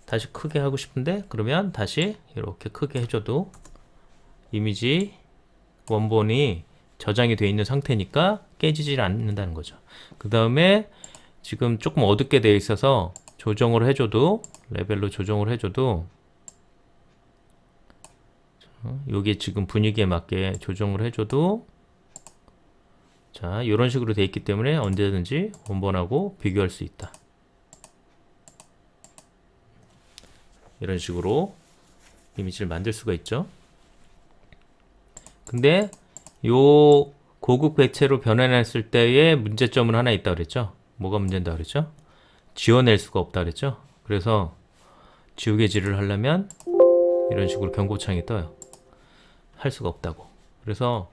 다시 크게 하고 싶은데 그러면 다시 이렇게 크게 해줘도 이미지 원본이 저장이 되어 있는 상태니까 깨지질 않는다는 거죠. 그 다음에 지금 조금 어둡게 되어 있어서 조정을 해줘도 레벨로 조정을 해줘도 여기 지금 분위기에 맞게 조정을 해줘도 자 이런 식으로 되어 있기 때문에 언제든지 원본하고 비교할 수 있다. 이런 식으로 이미지를 만들 수가 있죠. 근데 요 고급 객체로 변환했을 때의 문제점은 하나 있다 그랬죠. 뭐가 문제인다 그랬죠? 지워낼 수가 없다 그랬죠. 그래서 지우개질을 하려면 이런 식으로 경고창이 떠요. 할 수가 없다고. 그래서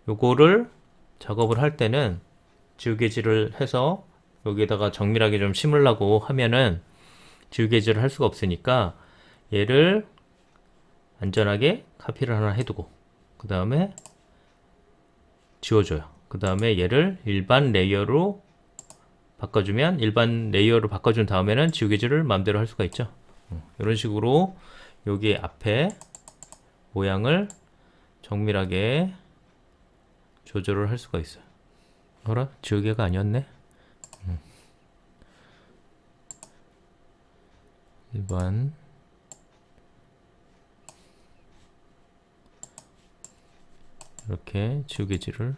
요거를 작업을 할 때는 지우개질을 해서 여기에다가 정밀하게 좀 심으려고 하면은 지우개질을 할 수가 없으니까 얘를 안전하게 카피를 하나 해두고 그 다음에 지워줘요. 그 다음에 얘를 일반 레이어로 바꿔주면 일반 레이어로 바꿔준 다음에는 지우개질을 마음대로 할 수가 있죠. 이런 식으로 여기 앞에 모양을 정밀하게 조절을 할 수가 있어요. 어라? 지우개가 아니었네? 일반 이렇게 지우개질을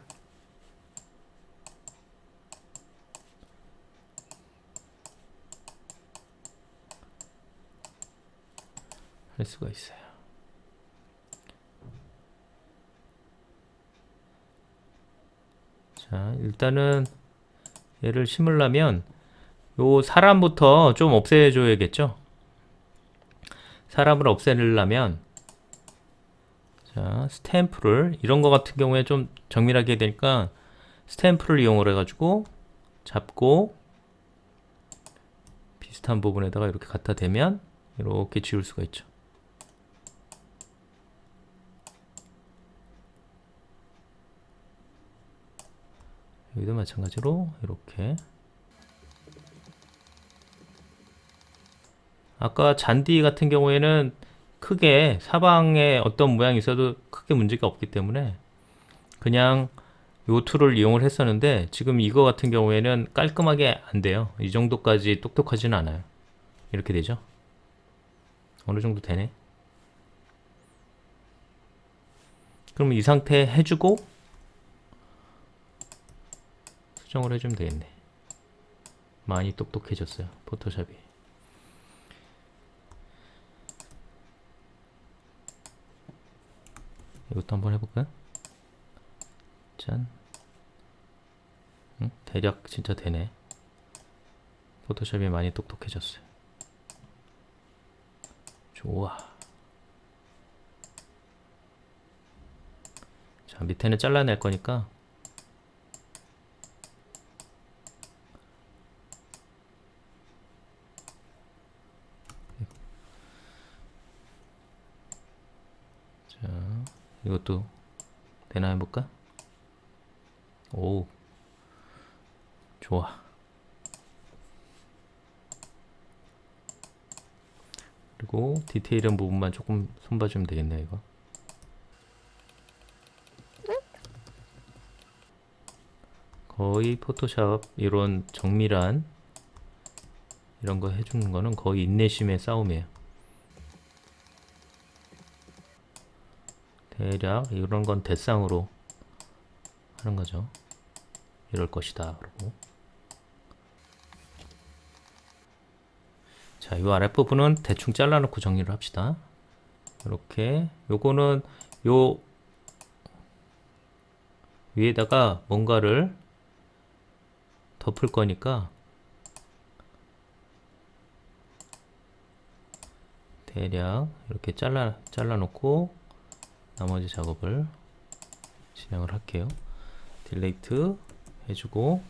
할 수가 있어요. 자, 일단은 얘를 심으려면 요 사람부터 좀 없애줘야겠죠. 사람을 없애려면 자, 스탬프를 이런 거 같은 경우에 좀 정밀하게 되니까 스탬프를 이용을 해가지고 잡고 비슷한 부분에다가 이렇게 갖다 대면 이렇게 지울 수가 있죠. 여기도 마찬가지로 이렇게 아까 잔디 같은 경우에는 크게 사방에 어떤 모양이 있어도 크게 문제가 없기 때문에 그냥 요 툴을 이용을 했었는데 지금 이거 같은 경우에는 깔끔하게 안 돼요. 이 정도까지 똑똑하지는 않아요. 이렇게 되죠. 어느 정도 되네. 그럼 이 상태 해주고 수정을 해주면 되겠네. 많이 똑똑해졌어요. 포토샵이. 이것도 한번 해볼까요? 짠. 대략 진짜 되네. 포토샵이 많이 똑똑해졌어요. 좋아. 자, 밑에는 잘라낼 거니까 자, 이것도 되나 해볼까? 오, 좋아. 그리고 디테일한 부분만 조금 손봐주면 되겠네 이거. 거의 포토샵 이런 정밀한 이런 거 해주는 거는 거의 인내심의 싸움이에요. 대략 이런 건 대상으로 하는 거죠. 이럴 것이다 그러고. 자, 이 아랫부분은 대충 잘라놓고 정리를 합시다. 이렇게 요거는 요 위에다가 뭔가를 덮을 거니까 대략 이렇게 잘라놓고 나머지 작업을 진행을 할게요. 딜레이트 해주고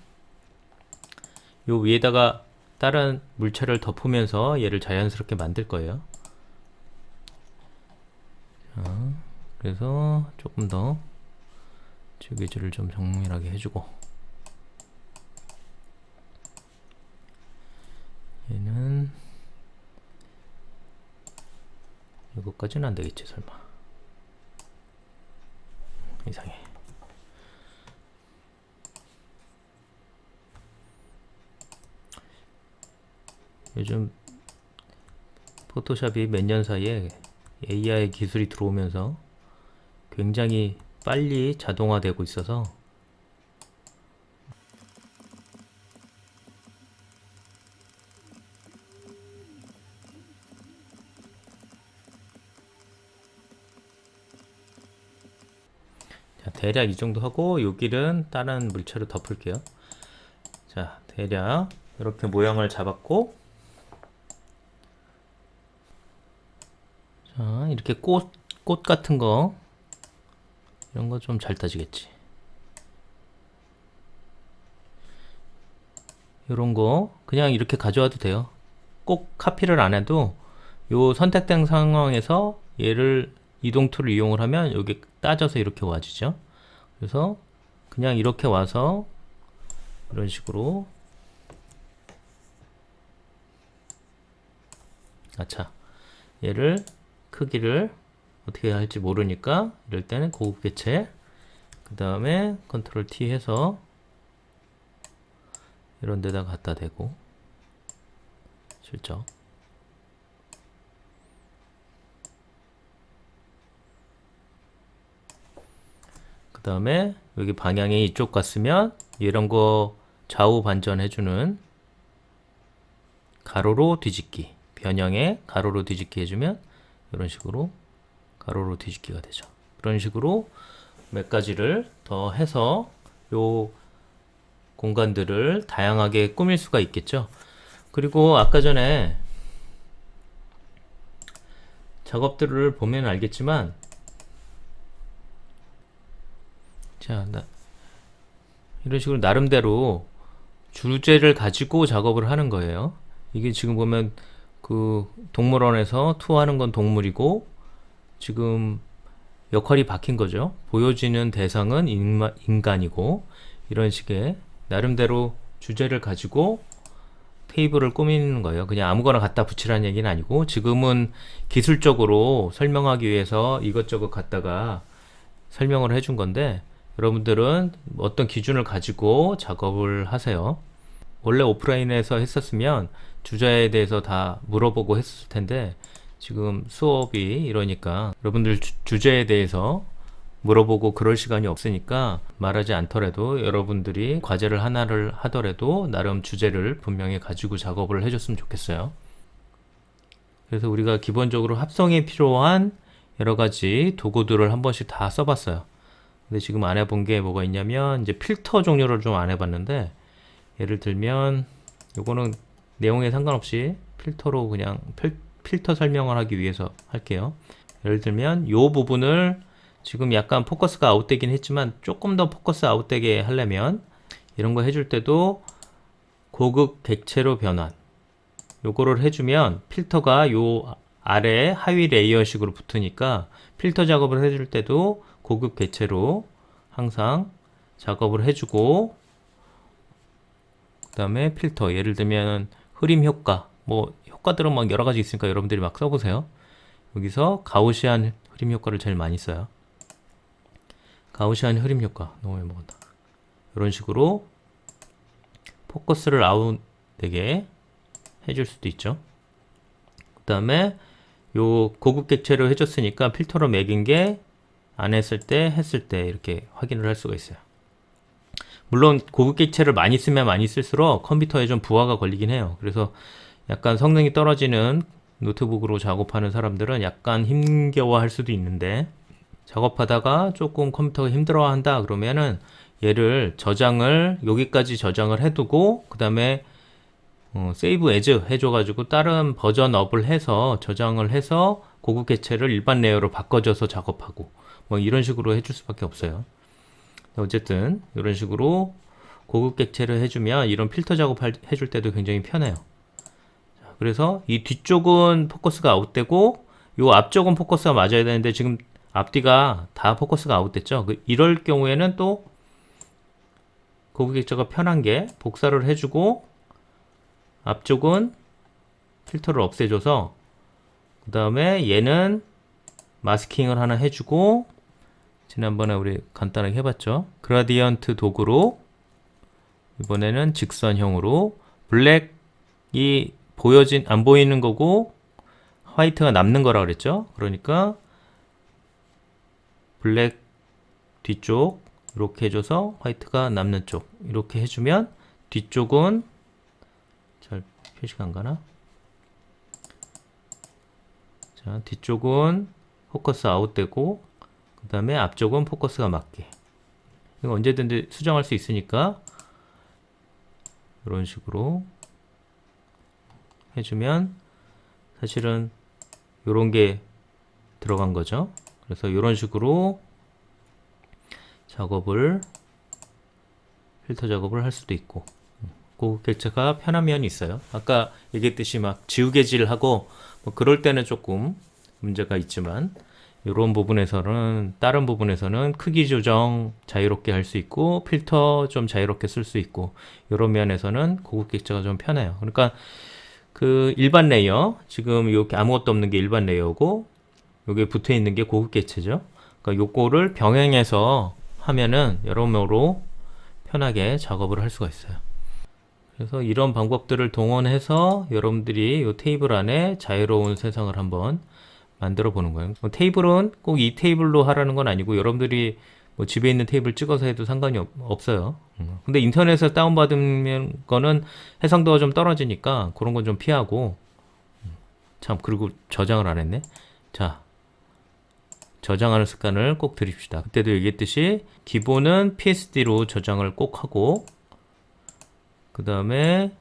요 위에다가 다른 물체를 덮으면서 얘를 자연스럽게 만들 거예요. 자, 그래서 조금 더 지우개질을 좀 정밀하게 해주고 얘는 이것까지는 안 되겠지 설마. 이상해. 요즘 포토샵이 몇 년 사이에 AI 기술이 들어오면서 굉장히 빨리 자동화되고 있어서 자, 대략 이 정도 하고 여기는 다른 물체로 덮을게요. 자, 대략 이렇게 모양을 잡았고 자, 이렇게 꽃 같은 거 이런 거 좀 잘 따지겠지. 이런 거 그냥 이렇게 가져와도 돼요. 꼭 카피를 안 해도 요 선택된 상황에서 얘를 이동 툴을 이용을 하면 여기 따져서 이렇게 와주죠. 그래서 그냥 이렇게 와서 이런 식으로 아차 얘를 크기를 어떻게 해야 할지 모르니까 이럴 때는 고급 개체 그 다음에 컨트롤 T 해서 이런 데다 갖다 대고 슬쩍 그 다음에 여기 방향이 이쪽 같으면 이런 거 좌우 반전해주는 가로로 뒤집기, 변형에 가로로 뒤집기 해주면 이런 식으로 가로로 뒤집기가 되죠. 그런 식으로 몇 가지를 더 해서 요 공간들을 다양하게 꾸밀 수가 있겠죠. 그리고 아까 전에 작업들을 보면 알겠지만, 자, 이런 식으로 나름대로 주제를 가지고 작업을 하는 거예요. 이게 지금 보면 그 동물원에서 투어하는 건 동물이고, 지금 역할이 바뀐 거죠. 보여지는 대상은 인간이고, 이런 식의 나름대로 주제를 가지고 테이블을 꾸미는 거예요. 그냥 아무거나 갖다 붙이라는 얘기는 아니고, 지금은 기술적으로 설명하기 위해서 이것저것 갖다가 설명을 해준 건데, 여러분들은 어떤 기준을 가지고 작업을 하세요. 원래 오프라인에서 했었으면 주제에 대해서 다 물어보고 했을 텐데, 지금 수업이 이러니까 여러분들 주제에 대해서 물어보고 그럴 시간이 없으니까 말하지 않더라도 여러분들이 과제를 하나를 하더라도 나름 주제를 분명히 가지고 작업을 해줬으면 좋겠어요. 그래서 우리가 기본적으로 합성에 필요한 여러 가지 도구들을 한 번씩 다 써봤어요. 근데 지금 안 해본 게 뭐가 있냐면, 이제 필터 종류를 좀 안 해봤는데, 예를 들면 요거는 내용에 상관없이 필터로 그냥 필터 설명을 하기 위해서 할게요. 예를 들면 요 부분을 지금 약간 포커스가 아웃되긴 했지만 조금 더 포커스 아웃되게 하려면 이런 거 해줄 때도 고급 객체로 변환, 요거를 해주면 필터가 요 아래 하위 레이어식으로 붙으니까 필터 작업을 해줄 때도 고급 객체로 항상 작업을 해주고, 그 다음에 필터, 예를 들면 흐림 효과, 뭐 효과들은 막 여러 가지 있으니까 여러분들이 막 써보세요. 여기서 가우시안 흐림 효과를 제일 많이 써요. 가우시안 흐림 효과 너무 많이 먹었다. 이런 식으로 포커스를 아웃되게 해줄 수도 있죠. 그 다음에 요 고급 객체로 해줬으니까 필터로 매긴 게 안 했을 때, 했을 때 이렇게 확인을 할 수가 있어요. 물론 고급 객체를 많이 쓰면 많이 쓸수록 컴퓨터에 좀 부하가 걸리긴 해요. 그래서 약간 성능이 떨어지는 노트북으로 작업하는 사람들은 약간 힘겨워할 수도 있는데, 작업하다가 조금 컴퓨터가 힘들어한다 그러면은 얘를 저장을 여기까지 저장을 해두고, 그 다음에 세이브 에즈 해줘가지고 다른 버전업을 해서 저장을 해서 고급 객체를 일반 레이어로 바꿔줘서 작업하고, 뭐 이런 식으로 해줄 수밖에 없어요. 어쨌든 이런 식으로 고급 객체를 해주면 이런 필터 작업 해줄 때도 굉장히 편해요. 자, 그래서 이 뒤쪽은 포커스가 아웃되고 요 앞쪽은 포커스가 맞아야 되는데 지금 앞뒤가 다 포커스가 아웃됐죠. 이럴 경우에는 또 고급 객체가 편한 게 복사를 해주고 앞쪽은 필터를 없애줘서, 그 다음에 얘는 마스킹을 하나 해주고, 지난번에 우리 간단하게 해봤죠. 그라디언트 도구로 이번에는 직선형으로 블랙이 안 보이는 거고 화이트가 남는 거라 그랬죠. 그러니까 블랙 뒤쪽 이렇게 해줘서 화이트가 남는 쪽 이렇게 해주면, 뒤쪽은 잘 표시가 안 가나? 자, 뒤쪽은 포커스 아웃되고 그 다음에 앞쪽은 포커스가 맞게, 이거 언제든지 수정할 수 있으니까 이런 식으로 해주면 사실은 요런 게 들어간 거죠. 그래서 이런 식으로 필터 작업을 할 수도 있고, 고급 객체가 편한 면이 있어요. 아까 얘기했듯이 막 지우개질하고 뭐 그럴 때는 조금 문제가 있지만, 이런 부분에서는, 다른 부분에서는 크기 조정 자유롭게 할 수 있고 필터 좀 자유롭게 쓸 수 있고, 이런 면에서는 고급 객체가 좀 편해요. 그러니까 그 일반 레이어, 지금 이렇게 아무것도 없는 게 일반 레이어고 여기에 붙어 있는 게 고급 객체죠. 그러니까 요거를 병행해서 하면은 여러모로 편하게 작업을 할 수가 있어요. 그래서 이런 방법들을 동원해서 여러분들이 이 테이블 안에 자유로운 세상을 한번 만들어 보는 거예요. 테이블은 꼭 이 테이블로 하라는 건 아니고, 여러분들이 뭐 집에 있는 테이블 찍어서 해도 상관이 없어요. 근데 인터넷에서 다운받으면 거는 해상도가 좀 떨어지니까 그런 건 좀 피하고. 참, 그리고 저장을 안 했네. 자, 저장하는 습관을 꼭 들입시다. 그때도 얘기했듯이 기본은 PSD로 저장을 꼭 하고, 그 다음에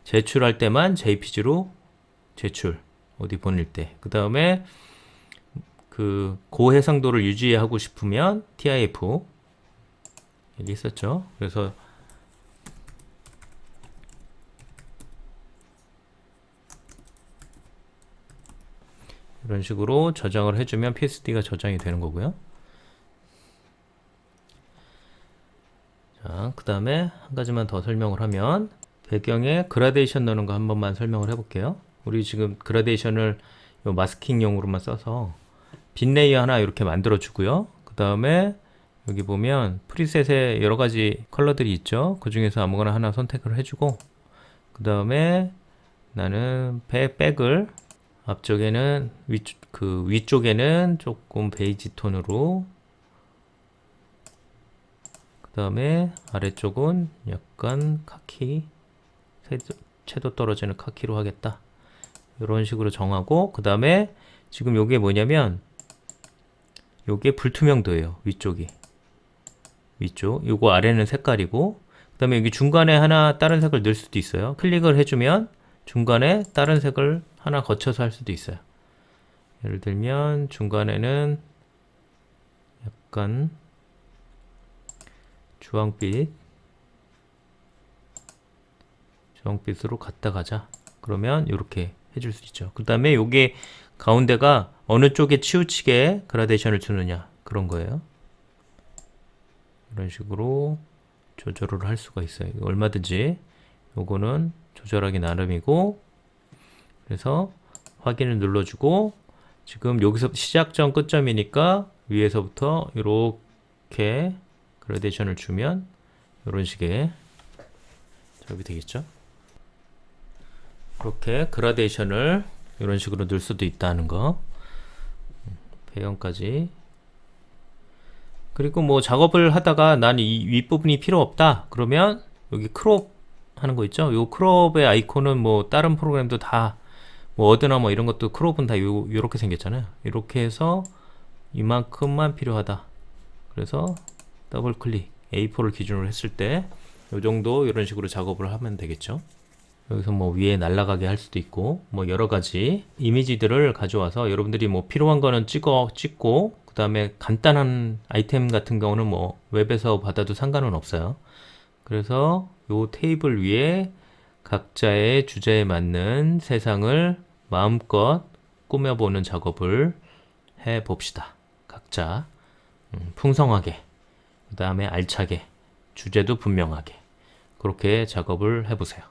제출할 때만 JPG로 제출, 어디 보낼 때. 그 다음에 그 고해상도를 유지하고 싶으면 TIF 여기 있었죠. 그래서 이런 식으로 저장을 해주면 PSD가 저장이 되는 거고요. 자, 그 다음에 한 가지만 더 설명을 하면 배경에 그라데이션 넣는 거 한 번만 설명을 해볼게요. 우리 지금 그라데이션을 요 마스킹용으로만 써서 빈 레이어 하나 이렇게 만들어 주고요. 그 다음에 여기 보면 프리셋에 여러 가지 컬러들이 있죠. 그 중에서 아무거나 하나 선택을 해주고, 그 다음에 나는 백을 앞쪽에는 위쪽에는 조금 베이지 톤으로, 그 다음에 아래쪽은 약간 카키, 채도 떨어지는 카키로 하겠다. 이런 식으로 정하고, 그 다음에 지금 요게 뭐냐면 요게 불투명도예요. 위쪽 요거 아래는 색깔이고, 그 다음에 여기 중간에 하나 다른 색을 넣을 수도 있어요. 클릭을 해주면 중간에 다른 색을 하나 거쳐서 할 수도 있어요. 예를 들면 중간에는 약간 주황빛으로 갔다 가자. 그러면 이렇게 해줄 수 있죠. 그 다음에 요게 가운데가 어느 쪽에 치우치게 그라데이션을 주느냐, 그런 거예요. 이런 식으로 조절을 할 수가 있어요. 얼마든지 요거는 조절하기 나름이고, 그래서 확인을 눌러주고, 지금 여기서 시작점 끝점이니까 위에서부터 이렇게 그라데이션을 주면 이런 식의 작업이 되겠죠. 이렇게 그라데이션을 이런 식으로 넣을 수도 있다는 거. 배경까지. 그리고 뭐 작업을 하다가 난 이 윗부분이 필요 없다 그러면 여기 크롭 하는 거 있죠. 요 크롭의 아이콘은 뭐 다른 프로그램도 다, 뭐 워드나 뭐 이런 것도 크롭은 다 요렇게 생겼잖아요. 이렇게 해서 이만큼만 필요하다. 그래서 더블 클릭 A4를 기준으로 했을 때 요 정도 이런 식으로 작업을 하면 되겠죠. 여기서 뭐 위에 날아가게 할 수도 있고, 뭐 여러 가지 이미지들을 가져와서 여러분들이 뭐 필요한 거는 찍고, 그 다음에 간단한 아이템 같은 경우는 뭐 웹에서 받아도 상관은 없어요. 그래서 요 테이블 위에 각자의 주제에 맞는 세상을 마음껏 꾸며보는 작업을 해 봅시다. 각자 풍성하게, 그 다음에 알차게, 주제도 분명하게, 그렇게 작업을 해보세요.